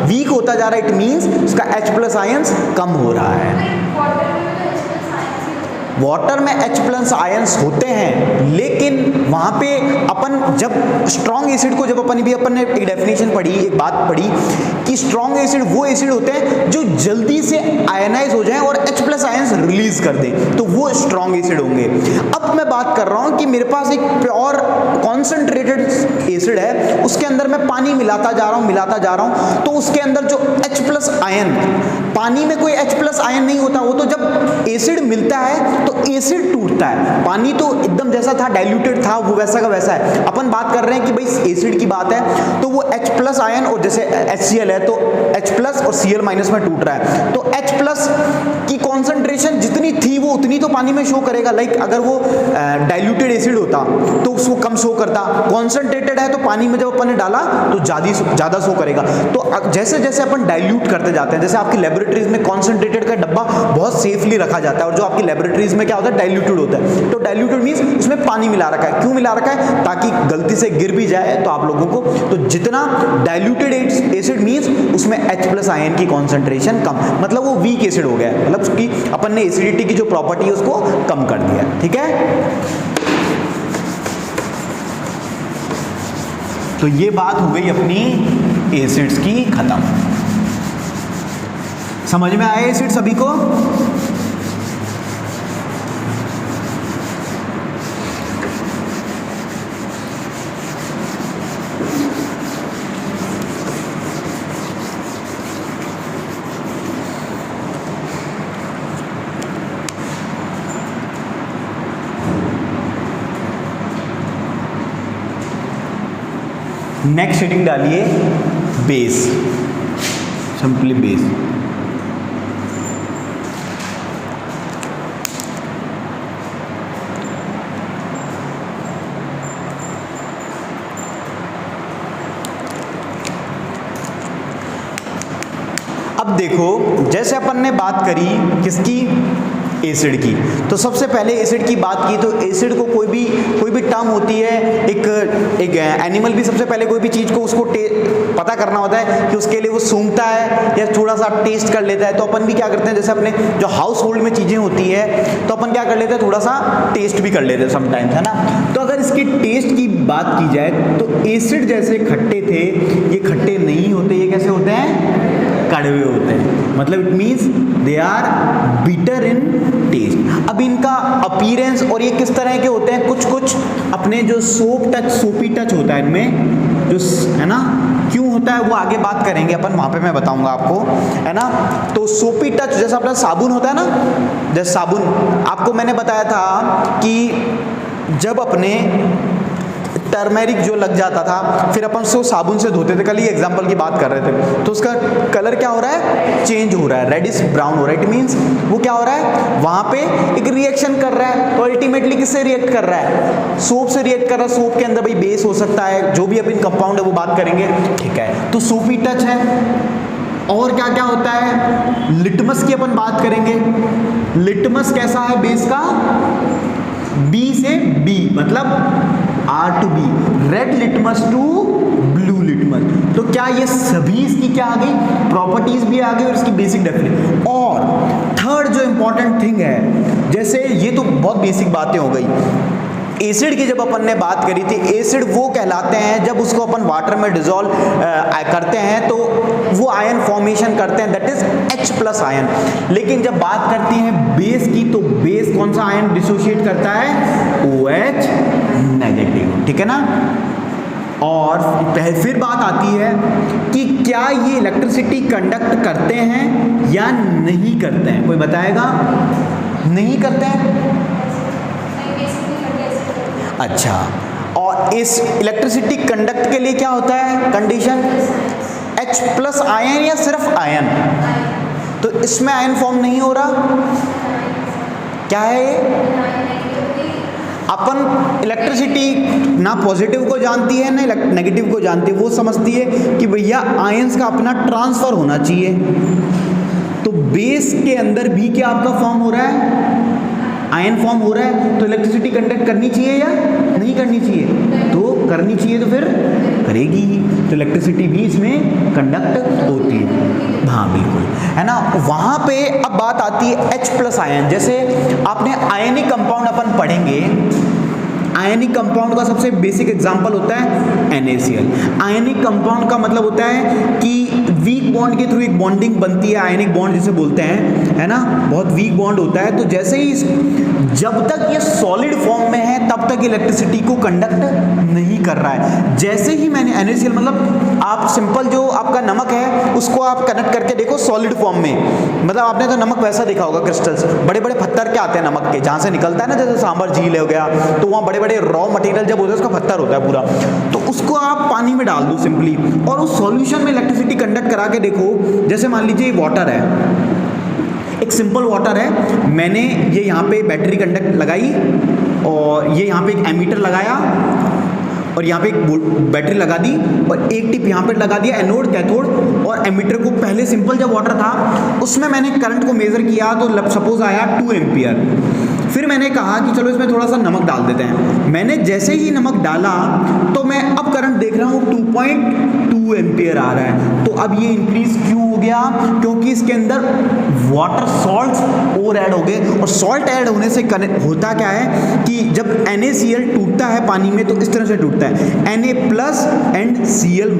वीक होता जा रहा है। इट मीन्स उसका H प्लस आयंस कम हो रहा है। वाटर में H प्लस आयंस होते हैं, लेकिन वहां पे अपन जब स्ट्रॉन्ग एसिड को, जब अपन ने एक डेफिनेशन पढ़ी, एक बात पढ़ी कि स्ट्रॉन्ग एसिड वो एसिड होते हैं जो जल्दी से आयनाइज हो जाएं और H प्लस आयंस रिलीज कर दें, तो वो स्ट्रॉन्ग एसिड होंगे। अब मैं बात कर रहा हूं कि मेरे पास एक प्योर कॉन्सेंट्रेटेड एसिड है, उसके अंदर मैं पानी मिलाता जा रहा हूं, तो उसके अंदर जो H प्लस आयन, पानी में कोई H प्लस आयन नहीं होता, वो तो जब एसिड मिलता है तो एसिड टूटता है। पानी तो एकदम जैसा था, डाइल्यूटेड था, वो वैसा का वैसा है। अपन बात कर रहे हैं कि भाई एसिड की बात है, तो वो H प्लस आयन, और जैसे HCl है तो H प्लस और Cl माइनस में टूट रहा है, तो H प्लस की कॉन्सेंट्रेशन जितनी थी वो उतनी तो पानी में शो करेगा। लाइक अगर वो डाइल्यूटेड एसिड होता तो उसको कम शो करता, कॉन्सेंट्रेटेड है तो पानी में जब अपन ने डाला तो ज़्यादा शो करेगा। तो जैसे जैसे अपन डाइल्यूट करते जाते हैं, जैसे आपकी लेबोरेटरीज में कॉन्सेंट्रेटेड का डब्बा बहुत सेफली रखा जाता है, और जो आपकी लेबोरेटरीज में क्या होता है, डाइल्यूटेड होता है, तो डाइल्यूटेड मींस उसमें पानी मिला रखा है। क्यों मिला रखा है, ताकि गलती से गिर भी जाए तो आप लोगों को, तो जितना डाइल्यूटेड एसिड मींस उसमें H प्लस आयन की कॉन्सेंट्रेशन कम, मतलब वो वीक एसिड हो गया, मतलब उसकी अपन ने एसिडिटी की जो प्रॉपर्टी है उसको कम कर दिया। ठीक है, तो ये बात हो गई अपनी एसिड्स की खत्म। समझ में आए एसिड सभी को? नेक्स्ट हेडिंग डालिए बेस, सिंपली बेस। अब देखो, जैसे अपन ने बात करी किसकी, एसिड की। तो सबसे पहले एसिड की बात की तो एसिड को कोई भी टर्म होती है, एक एनिमल भी सबसे पहले कोई भी चीज़ को उसको पता करना होता है कि उसके लिए वो सूंघता है या थोड़ा सा टेस्ट कर लेता है। तो अपन भी क्या करते हैं, जैसे अपने जो हाउस होल्ड में चीज़ें होती है तो अपन क्या कर लेते हैं, थोड़ा सा टेस्ट भी कर लेते हैं समटाइम्स, है ना। तो अगर इसकी टेस्ट की बात की जाए तो एसिड जैसे खट्टे थे, ये खट्टे नहीं होते, ये कैसे होते हैं, कड़वे होते हैं। मतलब it means they are bitter in taste. अब इनका अपीयरेंस और ये किस तरह के होते हैं, कुछ अपने जो सोपी टच होता है इनमें, जो है ना, क्यों होता है वो आगे बात करेंगे अपन, वहाँ पे मैं बताऊंगा आपको, है ना। तो सोपी टच जैसा अपना साबुन होता है ना, जैसे साबुन आपको मैंने बताया था कि जब अपने टर्मेरिक जो लग जाता था फिर अपन उसको साबुन से धोते थे, कल ही एग्जांपल की बात कर रहे थे, तो उसका कलर क्या हो रहा है, चेंज हो रहा है, रेडिश ब्राउन हो रहा है। इट मीन्स वो क्या हो रहा है, वहाँ पे एक रिएक्शन कर रहा है। तो अल्टीमेटली किससे रिएक्ट कर रहा है, सोप से रिएक्ट कर रहा है। सोप के अंदर भाई बेस हो सकता है, जो भी अपन कंपाउंड है वो बात करेंगे, ठीक है। तो सोपी टच है। और क्या क्या होता है, लिटमस की अपन बात करेंगे। लिटमस कैसा है बेस का, बी से बी, मतलब R to B, red litmus to blue litmus. तो क्या ये सभी इसकी क्या आ गई, प्रॉपर्टीज भी आ गई और इसकी बेसिक डेफिनेशन। और थर्ड जो इंपॉर्टेंट थिंग है, जैसे ये तो बहुत बेसिक बातें हो गई, एसिड की जब अपन ने बात करी थी, एसिड वो कहलाते हैं जब उसको अपन वाटर में डिजोल्व करते हैं तो वो आयन फॉर्मेशन करते हैं, दैट इज H+ आयन। लेकिन जब बात करती हैं बेस की, तो बेस कौन सा आयन डिसोशिएट करता है, OH नेगेटिव, ठीक है ना। और फिर बात आती है कि क्या ये इलेक्ट्रिसिटी कंडक्ट करते हैं या नहीं करते हैं, कोई बताएगा, नहीं करते हैं, अच्छा। और इस इलेक्ट्रिसिटी कंडक्ट के लिए क्या होता है कंडीशन, H+ आयन या सिर्फ आयन, तो इसमें आयन फॉर्म नहीं हो रहा, क्या है, अपन इलेक्ट्रिसिटी ना पॉजिटिव को जानती है ना नेगेटिव को जानती है, वो समझती है कि भैया आयंस का अपना ट्रांसफर होना चाहिए। तो बेस के अंदर भी क्या आपका फॉर्म हो रहा है, आयन फॉर्म हो रहा है, तो इलेक्ट्रिसिटी कंडक्ट करनी चाहिए या नहीं करनी चाहिए, तो करनी चाहिए, तो फिर करेगी ही, तो इलेक्ट्रिसिटी भी इसमें कंडक्ट होती है, हाँ बिल्कुल, है ना। वहाँ पे अब बात आती है H+ आयन। जैसे आपने आयनिक कंपाउंड अपन पढ़ेंगे, आयनिक कंपाउंड का सबसे बेसिक एग्जांपल होता है NaCl। आयनिक कंपाउंड का मतलब होता है कि वीक बॉन्ड के थ्रू एक बॉन्डिंग बनती है, आयनिक बॉन्ड जिसे बोलते हैं, है ना, बहुत वीक बॉन्ड होता है। तो जैसे ही जब तक ये सॉलिड फॉर्म में है तब तक इलेक्ट्रिसिटी को कंडक्ट नहीं कर रहा है। जैसे ही मैंने NaCl, मतलब आप सिंपल जो आपका नमक है उसको आप कनेक्ट करके देखो सॉलिड फॉर्म में, मतलब आपने तो नमक वैसा देखा होगा, क्रिस्टल्स बड़े बड़े पत्थर के आते हैं नमक के, जहाँ से निकलता है ना, जैसे सांबर झील हो गया, तो वहाँ बड़े बड़े रॉ मटेरियल जब होता है उसका पत्थर होता है पूरा, तो उसको आप पानी में डाल दो सिंपली, और उस सॉल्यूशन में इलेक्ट्रिसिटी कंडक्ट करा के देखो। जैसे मान लीजिए वाटर है, एक सिंपल वाटर है, मैंने ये यहाँ पे बैटरी कंडक्ट लगाई और ये यहाँ पे एक एमीटर लगाया और यहाँ पे एक बैटरी लगा दी और एक टिप यहाँ पे लगा दिया, एनोड कैथोड, और एमीटर को पहले सिंपल जब वाटर था उसमें मैंने करंट को मेजर किया तो सपोज आया 2 एम्पियर। फिर मैंने कहा कि चलो इसमें थोड़ा सा नमक डाल देते हैं। मैंने जैसे ही नमक डाला तो मैं अब करंट देख रहा हूँ 2.2 एम्पियर आ रहा है। तो अब ये इंक्रीज क्यों हो गया, क्योंकि इसके अंदर वाटर सॉल्ट और ऐड हो गए, और सॉल्ट ऐड होने से होता क्या है कि जब NaCl टूटता है पानी में तो इस तरह से टूटता है Na+ एंड Cl-,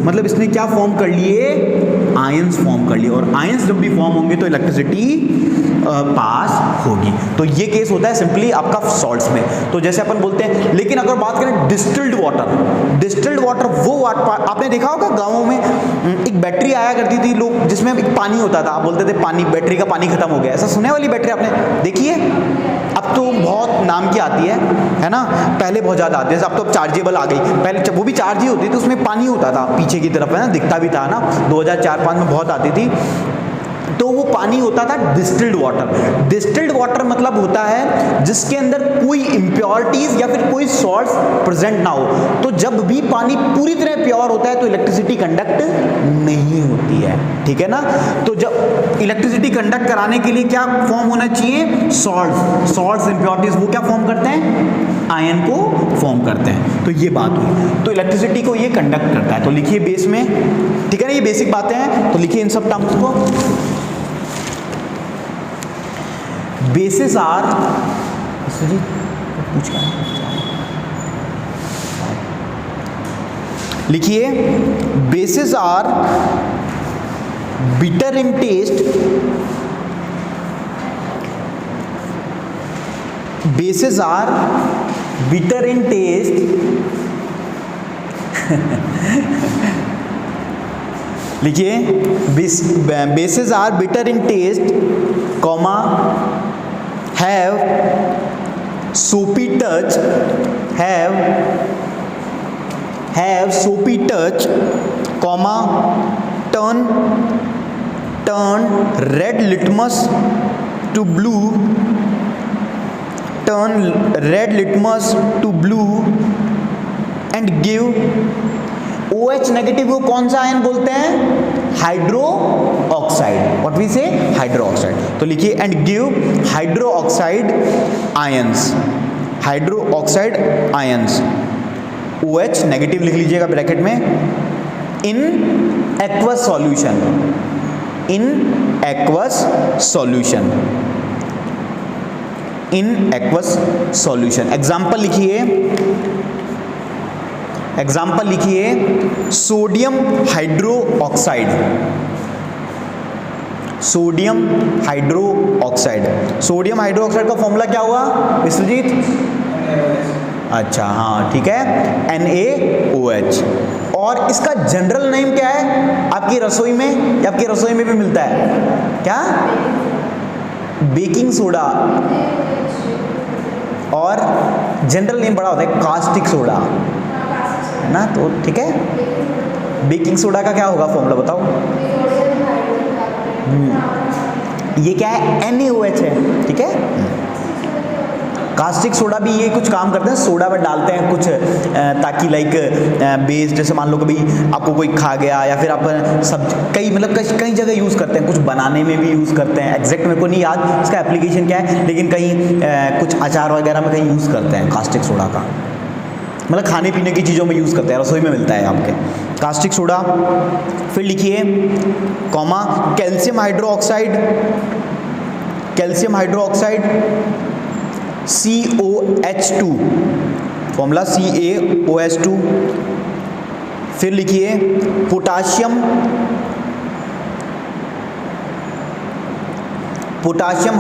मतलब इसने क्या फॉर्म कर लिए, आयंस फॉर्म कर लिए, और आयंस जब भी फॉर्म होंगे तो इलेक्ट्रिसिटी पास होगी। तो ये केस होता है सिंपली आपका सॉल्ट्स में। तो जैसे अपन बोलते हैं, लेकिन अगर बात करें डिस्टिल्ड वाटर वो आपने देखा होगा गाँवों में एक बैटरी आया करती थी लोग, जिसमें एक पानी होता था, आप बोलते थे पानी, बैटरी का पानी खत्म हो गया, ऐसा सुने वाली बैटरी आपने देखी है? अब तो बहुत नाम की आती है ना, पहले बहुत ज़्यादा आती है, अब तो चार्जेबल आ गई, पहले वो भी चार्ज ही होती थी, उसमें पानी होता था पीछे की तरफ, है ना, दिखता भी था ना, 2004-5 में बहुत आती थी। तो वो पानी होता था डिस्टिल्ड वाटर। डिस्टिल्ड वाटर मतलब होता है जिसके अंदर कोई इम्प्योरिटीज या फिर कोई सॉल्ट्स प्रेजेंट ना हो। तो जब भी पानी पूरी तरह प्योर होता है तो इलेक्ट्रिसिटी कंडक्ट नहीं होती है, ठीक है ना। तो जब इलेक्ट्रिसिटी कंडक्ट कराने के लिए क्या फॉर्म होना चाहिए, सॉल्ट्स इम्प्योरिटीज वो क्या फॉर्म करते हैं, आयन को फॉर्म करते हैं। तो ये बात हुई, तो इलेक्ट्रिसिटी को ये कंडक्ट करता है। तो लिखिए बेस में, ठीक है ना, ये बेसिक बातें हैं। तो लिखिए इन सब टर्म्स को। बेसिस आर, पूछ लिखिए bases are bitter in taste, bases are bitter in taste लिखिए bases are bitter in taste, comma have soapy touch, have soapy touch, comma turn red litmus to blue, turn red litmus to blue and give OH negative को कौन सा आयन बोलते हैं, hydroxide, what we say, hydroxide. तो लिखिए and give hydroxide ions, hydroxide ions, OH negative लिख लीजिएगा ब्रैकेट में, in aqueous solution, in aqueous solution, in aqueous solution. Example लिखिए sodium hydroxide, sodium hydroxide. Sodium hydroxide का formula क्या हुआ विश्वजीत? अच्छा हाँ ठीक है, NaOH। और इसका जनरल नेम क्या है आपकी रसोई में, या आपकी रसोई में भी मिलता है क्या, बेकिंग सोडा, और जनरल नेम बड़ा होता है कास्टिक सोडा, है ना। तो ठीक है, बेकिंग सोडा का क्या होगा फॉर्मूला बताओ? ये क्या है, NaOH है, ठीक है। कास्टिक सोडा भी ये कुछ काम करते हैं, सोडा में डालते हैं कुछ ताकि लाइक बेस, जैसे मान लो कभी आपको कोई खा गया, या फिर आप सब कई मतलब कई जगह यूज़ करते हैं, कुछ बनाने में भी यूज़ करते हैं, एग्जैक्ट मेरे को नहीं याद इसका एप्लीकेशन क्या है, लेकिन कहीं कुछ अचार वगैरह में कहीं यूज़ करते हैं कास्टिक सोडा का, मतलब खाने पीने की चीज़ों में यूज़ करते हैं, रसोई में मिलता है आपके कास्टिक सोडा। फिर लिखिए comma calcium hydro oxide, calcium hydro oxide COH2, formula CaOH2। फिर लिखिए पोटाशियम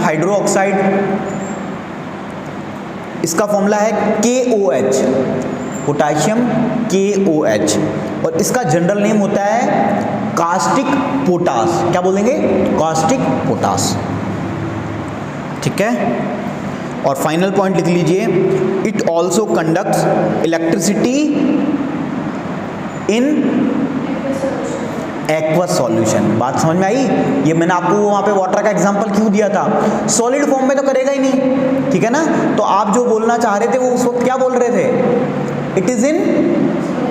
हाइड्रो ऑक्साइड, इसका फॉर्मूला है KOH, पोटाशियम KOH, और इसका जनरल नेम होता है कास्टिक पोटास। क्या बोलेंगे? कास्टिक पोटास, ठीक है। और फाइनल पॉइंट लिख लीजिए, it also conducts electricity in aqueous solution. बात समझ में आई? ये मैंने आपको वहां पे वाटर का एग्जांपल क्यों दिया था, सॉलिड फॉर्म में तो करेगा ही नहीं, ठीक है ना। तो आप जो बोलना चाह रहे थे वो उस वक्त क्या बोल रहे थे, इट इज इन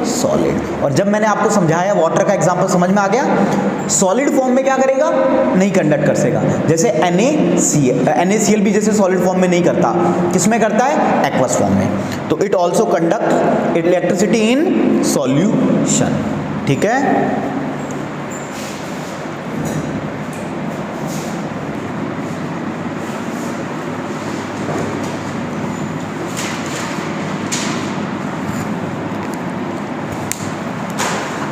सॉलिड। और जब मैंने आपको समझाया वाटर का एग्जांपल समझ में आ गया, सॉलिड फॉर्म में क्या करेगा, नहीं कंडक्ट कर सकेगा। जैसे NaCl भी जैसे सॉलिड फॉर्म में नहीं करता, किसमें करता है, एक्वस फॉर्म में। तो it also conduct electricity in solution, ठीक है।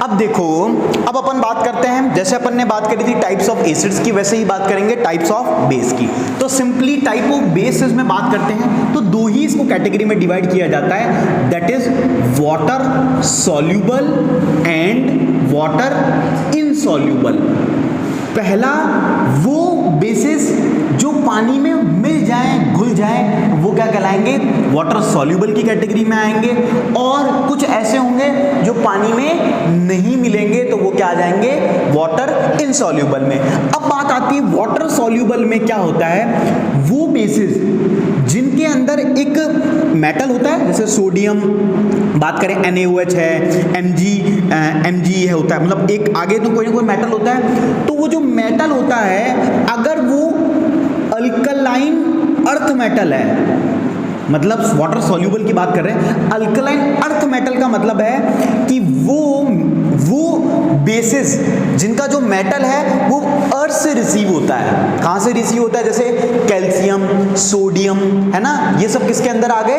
अब देखो, अब अपन बात करते हैं, जैसे अपन ने बात करी थी टाइप्स ऑफ एसिड्स की, वैसे ही बात करेंगे टाइप्स ऑफ बेस की। तो सिंपली टाइप ऑफ बेसिस में बात करते हैं तो दो ही इसको कैटेगरी में डिवाइड किया जाता है, that is water soluble and water insoluble. पहला वो बेसिस जो पानी में मिल जाए, घुल जाए, वो क्या कहलाएंगे, वाटर सॉल्यूबल की कैटेगरी में आएंगे। और कुछ ऐसे होंगे जो पानी में नहीं मिलेंगे, तो वो क्या आ जाएंगे, वाटर इनसॉल्यूबल में। अब बात आती है वाटर सॉल्यूबल में क्या होता है, वो बेसिस जिनके अंदर एक मेटल होता है, जैसे सोडियम बात करें NaOH है, Mg है होता है, मतलब एक आगे तो कोई ना कोई मेटल होता है। तो वो जो मेटल होता है अगर वो अल्कलाइन अर्थ मेटल है, मतलब वाटर सॉल्यूबल की बात कर रहे हैं, अल्कलाइन अर्थ मेटल का मतलब है कि वो बेसिस जिनका जो मेटल है वो अर्थ से रिसीव होता है। कहाँ से रिसीव होता है, जैसे कैल्शियम, सोडियम, है ना, ये सब किसके अंदर आ गए,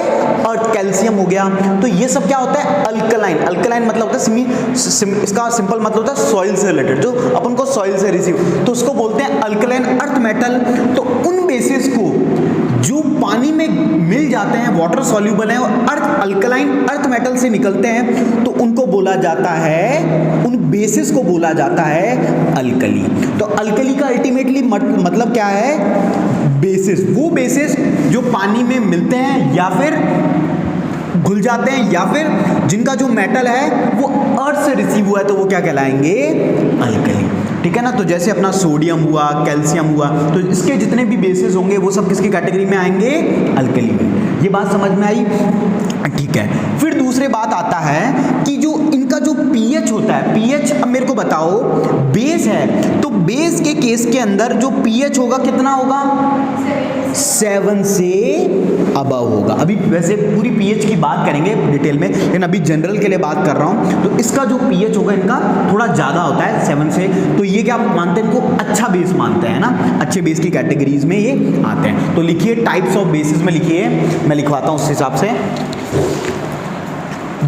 अर्थ, कैल्शियम हो गया। तो ये सब क्या होता है, अल्कलाइन। अल्कलाइन मतलब होता है इसका सिंपल मतलब होता है सॉइल से रिलेटेड, जो अपन को सॉइल से रिसीव, तो उसको बोलते हैं अल्कलाइन अर्थ मेटल। तो उन बेसिस को जो पानी में मिल जाते हैं, वाटर सॉल्यूबल हैं, और अर्थ अल्कलाइन अर्थ मेटल से निकलते हैं, तो उनको बोला जाता है, उन बेसिस को बोला जाता है अल्कली। तो अल्कली का अल्टीमेटली मतलब क्या है, बेसिस। वो बेसिस जो पानी में मिलते हैं या फिर घुल जाते हैं, या फिर जिनका जो मेटल है वो अर्थ से रिसीव हुआ है, तो वो क्या कहलाएंगे, अल्कली। ठीक है ना। तो जैसे अपना सोडियम हुआ, कैल्शियम हुआ, तो इसके जितने भी बेसिस होंगे वो सब किसकी कैटेगरी में आएंगे, अल्कली में। ये बात समझ में आई, ठीक है। फिर दूसरी बात आता है कि जो इनका जो पीएच होता है, पीएच अब मेरे को बताओ, बेस है तो बेस के केस के अंदर जो पीएच होगा कितना होगा, 7 से अबव होगा। अभी वैसे पूरी पीएच की बात करेंगे डिटेल में, लेकिन अभी जनरल के लिए बात कर रहा हूं। तो इसका जो पीएच होगा इनका थोड़ा ज्यादा होता है 7 से। तो ये क्या मानते हैं, इनको अच्छा बेस मानते हैं ना, अच्छे बेस की कैटेगरीज में ये आते हैं। तो लिखिए टाइप्स ऑफ बेसिस में लिखिए, मैं लिखवाता हूं उस हिसाब से।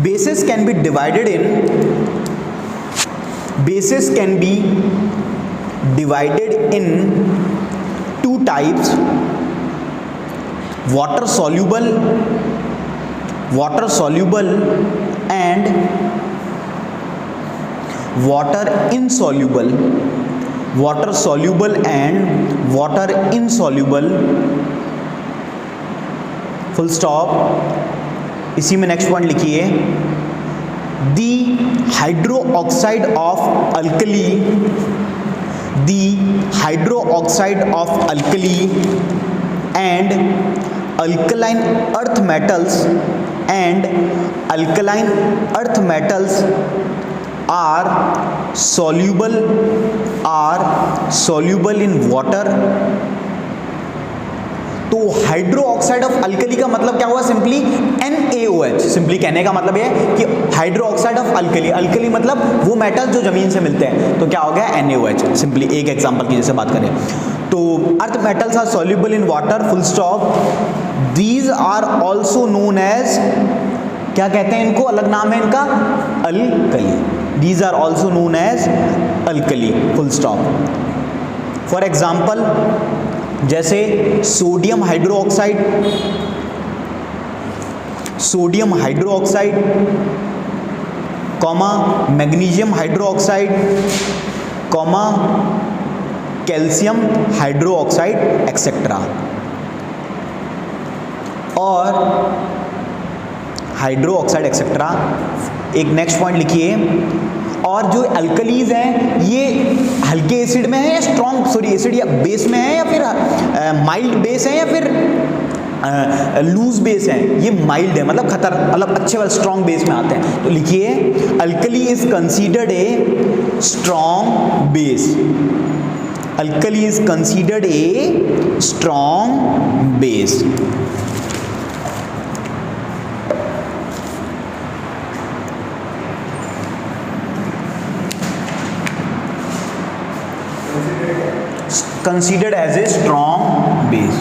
Basis can be divided in, basis can be divided in 2 types, water soluble and water insoluble, water soluble and water insoluble, full stop। इसी में नेक्स्ट पॉइंट लिखिए, the hydroxide of alkali, the hydroxide of alkali and alkaline earth metals and alkaline earth metals are soluble in water। तो hydro oxide of alkali का मतलब क्या हुआ, simply NaOH। Simply कहने का मतलब है कि hydro oxide of alkali, alkali मतलब वो मेटल जो जमीन से मिलते हैं, तो क्या हो गया NaOH। सिंपली एक एग्जांपल की जैसे बात करें तो earth metals are soluble in water, full stop. These are also known as, क्या कहते हैं इनको, अलग नाम है इनका, alkali. These are also known as alkali, full stop. For example जैसे sodium hydroxide, comma magnesium hydroxide, comma calcium hydroxide etcetera. और हाइड्रोक्साइड एक्सेट्रा। एक नेक्स्ट पॉइंट लिखिए, और जो अल्कलीज हैं ये हल्के एसिड में है या स्ट्रॉन्ग, एसिड या बेस में है, या फिर माइल्ड बेस है, या फिर लूज बेस है। ये माइल्ड है, मतलब अच्छे वाले स्ट्रॉन्ग बेस में आते हैं। तो लिखिए, alkali is considered a strong base, alkali is considered a strong base. considered as a strong base।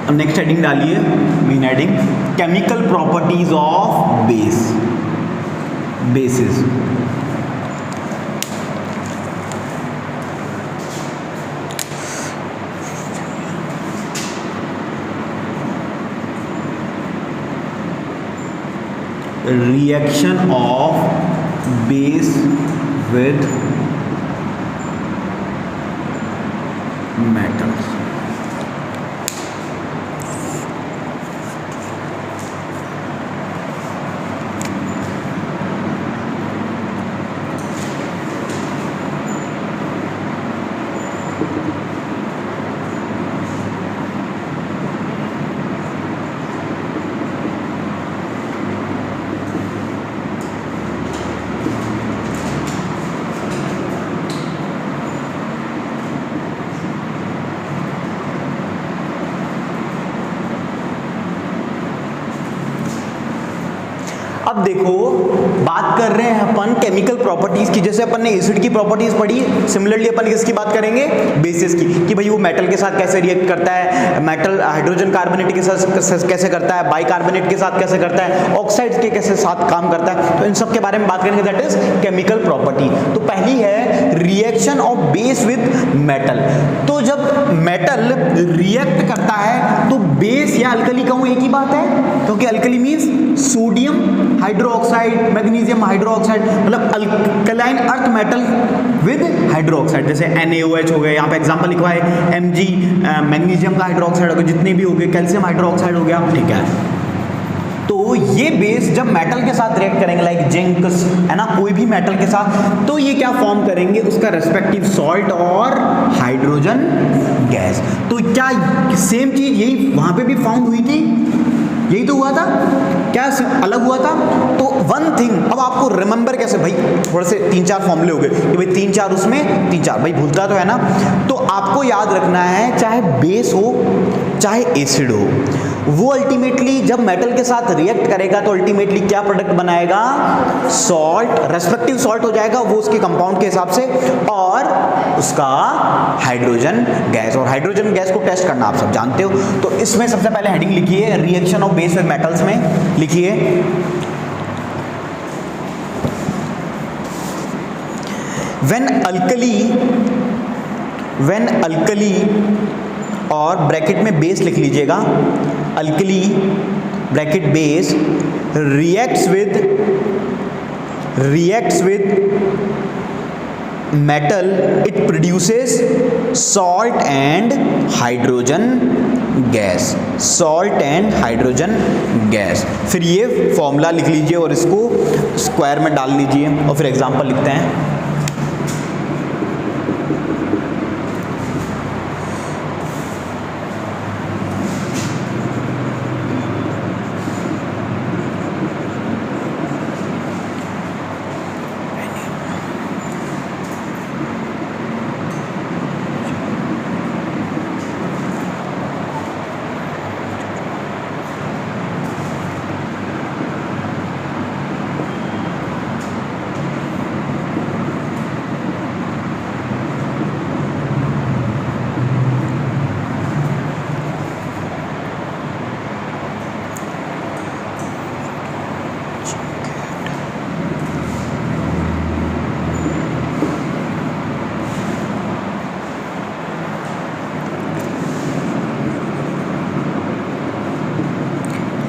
अब नेक्स्ट हेडिंग डालिए, main heading, chemical properties of basis. Reaction of base with metals. अब देखो, बात कर रहे हैं अपन केमिकल प्रॉपर्टीज की। जैसे अपन ने एसिड की प्रॉपर्टीज पढ़ी, सिमिलरली अपन किसकी बात करेंगे, बेसिस की, कि भाई वो मेटल के साथ कैसे रिएक्ट करता है, मेटल हाइड्रोजन कार्बोनेट के साथ कैसे करता है, बाइकार्बोनेट के साथ कैसे करता है, ऑक्साइड्स के कैसे साथ काम करता है। तो इन सब के बारे में बात करेंगे, दैट इज केमिकल प्रॉपर्टी। तो पहली है reaction of base with metal. तो जब मेटल रिएक्ट करता है तो बेस या अल्कली कहूं एक ही बात है, क्योंकि alkali means sodium hydroxide, magnesium hydroxide, मतलब alkaline earth metal with hydroxide. जैसे NaOH हो गया, यहाँ पे एग्जांपल लिखवा है Mg, मैग्नीशियम का हाइड्रोक्साइड हो गया, जितने भी हो गए, कैल्शियम हाइड्रोक्साइड हो गया, ठीक है। तो ये बेस जब मेटल के साथ रिएक्ट करेंगे, लाइक जिंक है ना, कोई भी मेटल के साथ, तो ये क्या फॉर्म करेंगे, उसका रेस्पेक्टिव सॉल्ट और हाइड्रोजन गैस। तो क्या सेम चीज यही वहां पे भी फाउंड हुई थी, यही तो हुआ था, क्या अलग हुआ था? तो वन थिंग, अब आपको रिमेंबर कैसे, भाई थोड़े से 3-4 फॉर्मूले हो गए कि भाई 3-4 उसमें 3-4, भाई भूलता तो है ना। तो आपको याद रखना है, चाहे बेस हो चाहे एसिड हो, वो अल्टीमेटली जब मेटल के साथ रिएक्ट करेगा तो अल्टीमेटली क्या प्रोडक्ट बनाएगा, सॉल्ट, रेस्पेक्टिव सॉल्ट हो जाएगा वो उसके कंपाउंड के हिसाब से, और उसका हाइड्रोजन गैस। और हाइड्रोजन गैस को टेस्ट करना आप सब जानते हो। तो इसमें सबसे पहले हेडिंग लिखिए, reaction of base with metals में लिखिए व्हेन अल्कली, और ब्रैकेट में बेस लिख लीजिएगा, alkali bracket base reacts with metal, it produces salt and hydrogen gas, salt and hydrogen gas. फिर ये फॉर्मूला लिख लीजिए और इसको स्क्वायर में डाल लीजिए, और फिर एग्जांपल लिखते हैं।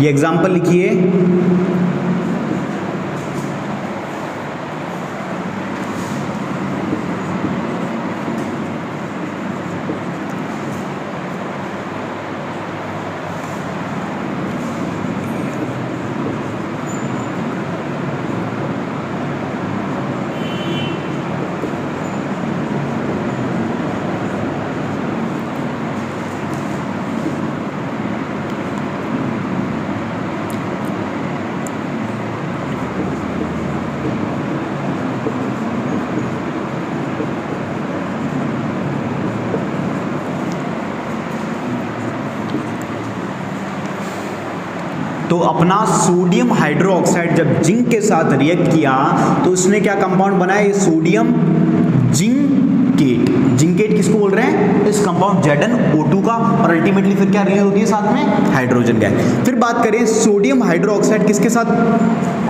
ये एग्जाम्पल लिखिए, तो अपना सोडियम हाइड्रोक्साइड जब जिंक के साथ रिएक्ट किया तो उसने क्या कंपाउंड बनाया, ये सोडियम जिंकेट। जिंकेट किसको बोल रहे हैं, इस कंपाउंड ZnO2 का, और अल्टीमेटली फिर क्या रिलीज होती है साथ में, हाइड्रोजन गैस। फिर बात करें सोडियम हाइड्रोक्साइड किसके साथ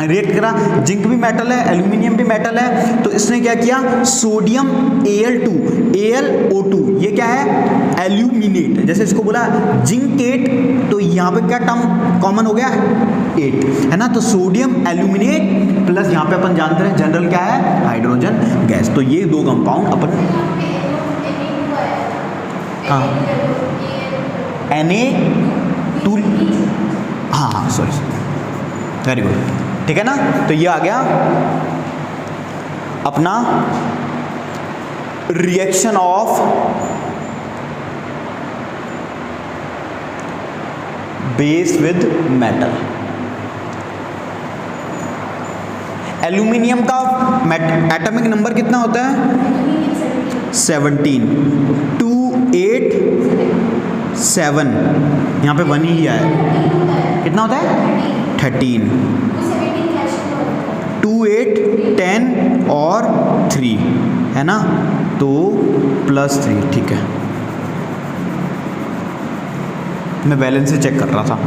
रिएक्ट करा, जिंक भी मेटल है, एल्यूमिनियम भी मेटल है, तो इसने क्या किया, सोडियम Al2 AlO2, ये क्या है, एल्यूमिनेट, जैसे इसको बोला जिंकेट, तो यहाँ पे क्या टर्म कॉमन हो गया, 8 है ना। तो सोडियम एल्यूमिनेट प्लस यहाँ पे अपन जानते हैं जनरल क्या है, हाइड्रोजन गैस। तो ये दो कंपाउंड अपन Na2, हाँ सॉरी, वेरी गुड, ठीक है ना। तो ये आ गया अपना reaction of base with metal. Aluminium का एटॉमिक नंबर कितना होता है, 17, 2, 8, 7, यहाँ पे 1 ही है, कितना होता है 13, 2, 8, 10 और 3 है ना, तो +3, ठीक है। मैं बैलेंस से चेक कर रहा था,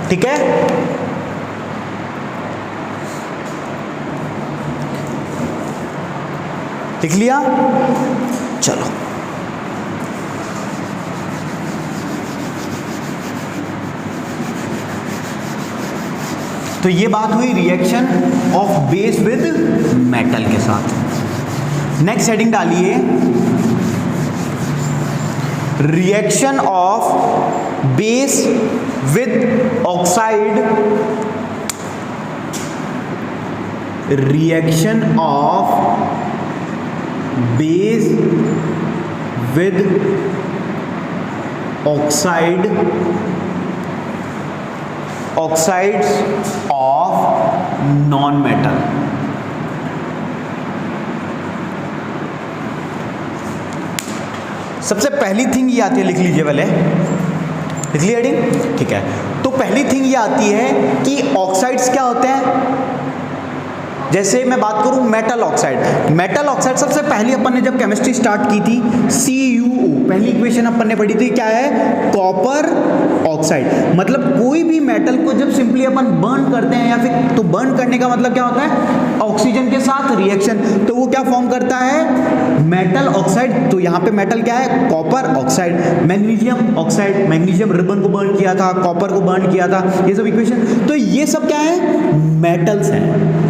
ठीक है। लिख लिया, चलो। तो ये बात हुई reaction of base with metal के साथ। नेक्स्ट हेडिंग डालिए, reaction of base with oxide, reaction of base with oxide, oxides of non metal. सबसे पहली थिंग ये आती है, लिख लीजिए पहले, लिख लिया हेडिंग, ठीक है। तो पहली थिंग ये आती है कि ऑक्साइड्स क्या होते हैं। जैसे मैं बात करूं मेटल ऑक्साइड, मेटल ऑक्साइड सबसे पहली अपन ने जब केमिस्ट्री स्टार्ट की थी, CuO, पहली इक्वेशन अपन ने पढ़ी थी, क्या है, कॉपर ऑक्साइड। मतलब कोई भी मेटल को जब सिंपली अपन बर्न करते हैं, या फिर तो बर्न करने का मतलब क्या होता है, ऑक्सीजन के साथ रिएक्शन, तो वो क्या फॉर्म करता है, मेटल ऑक्साइड। तो यहाँ पे मेटल क्या है, copper oxide. Magnesium oxide, magnesium ribbon को बर्न किया था, कॉपर को बर्न किया था, ये सब इक्वेशन। तो ये सब क्या है, मेटल्स हैं।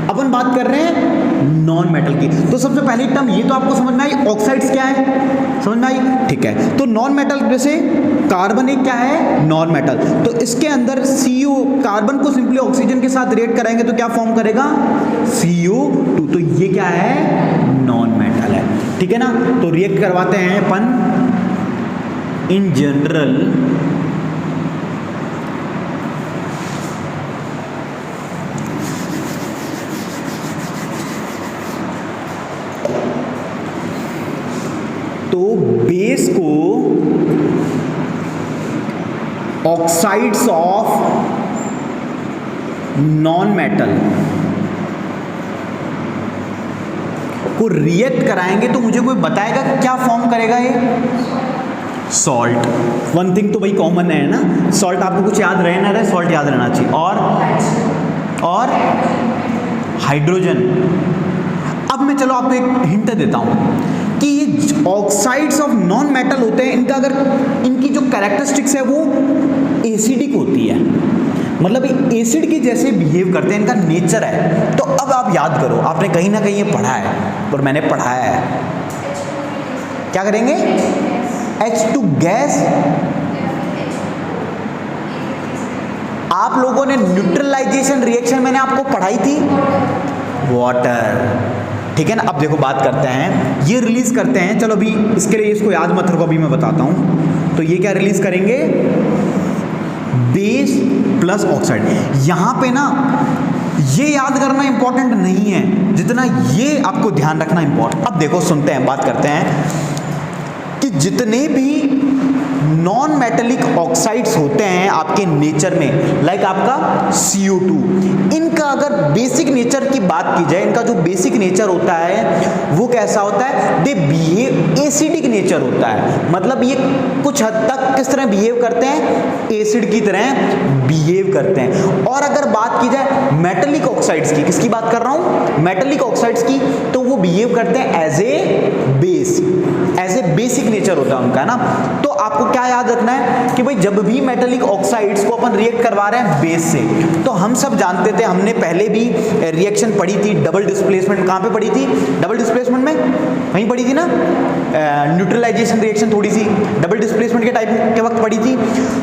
अपन बात कर रहे हैं नॉन मेटल की। तो सबसे पहली टर्म ये तो आपको समझ में आई, ऑक्साइड्स क्या है, समझ में आई, ठीक है। तो नॉन मेटल जैसे कार्बन एक क्या है, नॉन मेटल। तो इसके अंदर CO, कार्बन को सिंपली ऑक्सीजन के साथ रिएक्ट कराएंगे तो क्या फॉर्म करेगा, CO2। तो ये क्या है, नॉन मेटल है, ठीक है ना। तो रिएक्ट करवाते हैं अपन इन जनरल तो बेस को ऑक्साइड्स ऑफ नॉन मेटल को रिएक्ट कराएंगे तो मुझे कोई बताएगा क्या फॉर्म करेगा ये, सॉल्ट। वन थिंग तो भाई कॉमन है ना, सॉल्ट। आपको कुछ याद रहे ना रहे, सॉल्ट याद रहना चाहिए। और हाइड्रोजन। अब मैं चलो आपको एक हिंट देता हूं कि ये ऑक्साइड्स ऑफ नॉन मेटल होते हैं, इनका अगर इनकी जो कैरेक्टरिस्टिक्स है वो एसिडिक होती है, मतलब एसिड के जैसे बिहेव करते हैं, इनका नेचर है। तो अब आप याद करो, आपने कहीं ना कहीं ये पढ़ा है और मैंने पढ़ाया है, क्या करेंगे, H2 गैस। आप लोगों ने न्यूट्रलाइजेशन रिएक्शन मैंने आपको पढ़ाई थी, वाटर, ठीक है ना। अब देखो बात करते हैं, ये रिलीज करते हैं, चलो अभी इसके लिए इसको याद मत रखो, अभी मैं बताता हूं। तो ये क्या रिलीज करेंगे, बेस प्लस ऑक्साइड। यहां पे ना ये याद करना इंपॉर्टेंट नहीं है जितना ये आपको ध्यान रखना इंपॉर्टेंट। अब देखो सुनते हैं, बात करते हैं कि जितने भी नॉन मेटेलिक ऑक्साइड्स होते हैं आपके नेचर में, लाइक आपका CO2, इनका अगर बेसिक नेचर की बात की जाए, इनका जो बेसिक नेचर होता है वो कैसा होता है, दे बिहेव एसिडिक नेचर होता है, मतलब ये कुछ हद तक किस तरह बिहेव करते हैं, एसिड की तरह बिहेव करते हैं। और अगर बात की जाए मेटालिक ऑक्साइड्स की, किसकी बात कर रहा हूं, मेटालिक ऑक्साइड्स की, तो वो बिहेव करते हैं as a base, as a basic nature होता है उनका, है ना। तो आपको क्या याद रखना है कि भाई जब भी मेटालिक ऑक्साइड्स को अपन रिएक्ट करवा रहे हैं बेस से, तो हम सब जानते थे, हमने पहले भी रिएक्शन पढ़ी थी डबल डिस्प्लेसमेंट, कहां पे पढ़ी थी, डबल डिस्प्लेसमेंट में वहीं पढ़ी थी ना, न्यूट्रलाइजेशन रिएक्शन थोड़ी सी डबल डिस्प्लेसमेंट के टाइप के वक्त पढ़ी थी।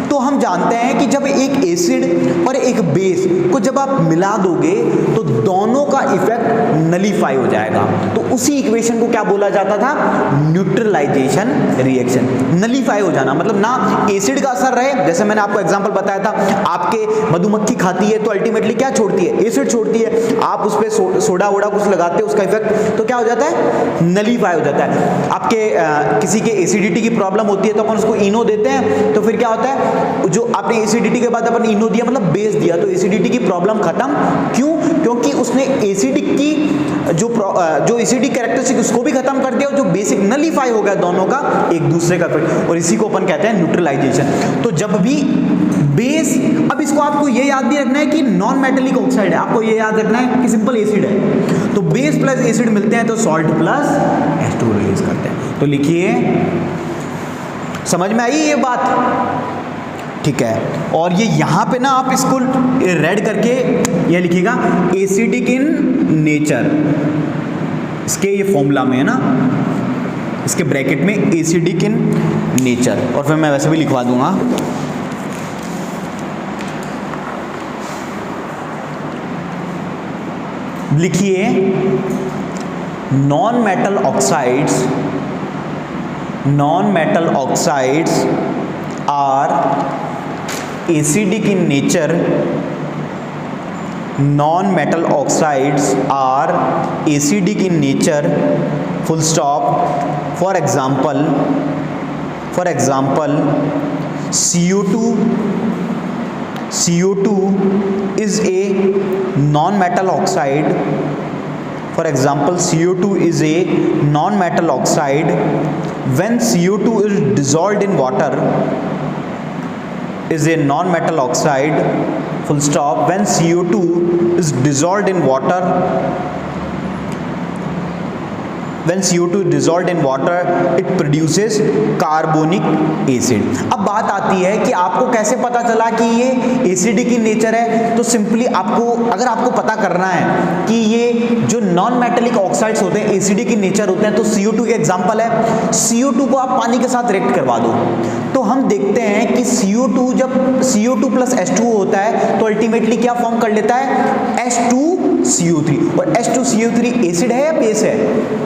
तो हम जानते हैं कि जब एक एसिड और एक बेस को जब आप मिला दोगे तो दोनों का इफेक्ट नलीफाई हो जाएगा, तो उसी इक्वेशन को क्या बोला जाता था, न्यूट्रलाइजेशन रिएक्शन। नलीफाई हो जाना मतलब ना एसिड का असर रहे, जैसे मैंने आपको एग्जांपल बताया था, आपके मधुमक्खी खाती है तो अल्टीमेटली क्या छोड़ती है, एसिड छोड़ती है, आप उस पर सोडा वोडा कुछ लगाते हो, उसका इफेक्ट तो क्या हो जाता है, नलीफाई हो जाता है। आपके किसी के एसिडिटी की प्रॉब्लम होती है तो अपन उसको इनो देते हैं, तो फिर क्या होता है, जो आपने एसिडिटी के बाद अपन इनो दिया मतलब बेस दिया, तो एसिडिटी की प्रॉब्लम खत्म। क्यों, क्योंकि उसने एसिडिक की जो एसिडिक कैरेक्टरिस्टिक उसको भी खत्म कर दिया, और जो बेसिक नलीफाई हो गया दोनों का एक दूसरे का इफेक्ट, और इसी को अपन कहते हैं न्यूट्रलाइजेशन। तो जब भी बेस, अब इसको आपको ये याद भी रखना है कि नॉन मेटेलिक ऑक्साइड है, आपको ये याद रखना है कि सिंपल एसिड है, तो बेस प्लस एसिड मिलते हैं तो सॉल्ट प्लस H2 रिलीज करते हैं। तो लिखिए, समझ में आई ये बात, ठीक है। और ये यहां पे ना आप इसको रेड करके ये लिखिएगा, एसिडिक इन नेचर, इसके ये फॉर्मूला में है ना, इसके ब्रैकेट में एसिडिक इन नेचर, और फिर मैं वैसे भी लिखवा दूंगा। लिखिए, non metal oxides are acidic in nature, non metal oxides are acidic in nature, full stop. For example CO2 is a non-metal oxide. For example, CO2 is a non-metal oxide. When CO2 is dissolved in water, is a non-metal oxide. Full stop. When CO2 is dissolved in water, it produces carbonic acid. अब बात आती है कि आपको कैसे पता चला कि ये एसिडिक इन नेचर है, तो सिंपली अगर आपको पता करना है कि ये जो नॉन मेटेलिक ऑक्साइड्स होते हैं एसिडिक इन नेचर होते हैं, तो CO2 के एग्जांपल है, CO2 को आप पानी के साथ रिएक्ट करवा दो, तो हम देखते हैं कि CO2 जब CO2 प्लस H2O होता है तो अल्टीमेटली क्या फॉर्म कर लेता है, H2CO3, और H2CO3 एसिड है या बेस है,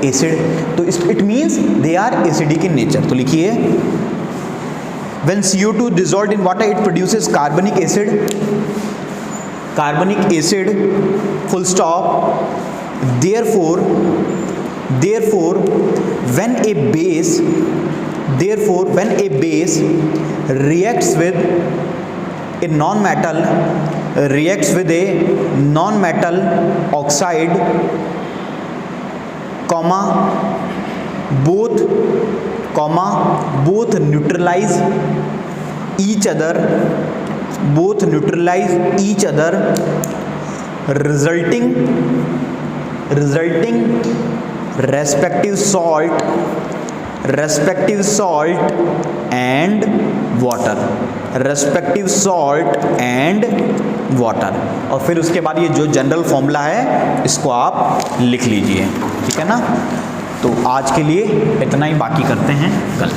एसिड, तो it means they are acidic in nature. तो लिखिए, when CO2 dissolved in water it produces carbonic acid, full stop. Therefore when a base reacts with a non-metal oxide, both neutralize each other, resulting respective salt and water, और फिर उसके बाद ये जो general formula है इसको आप लिख लीजिए, ठीक है ना। तो आज के लिए इतना ही, बाकी करते हैं कल।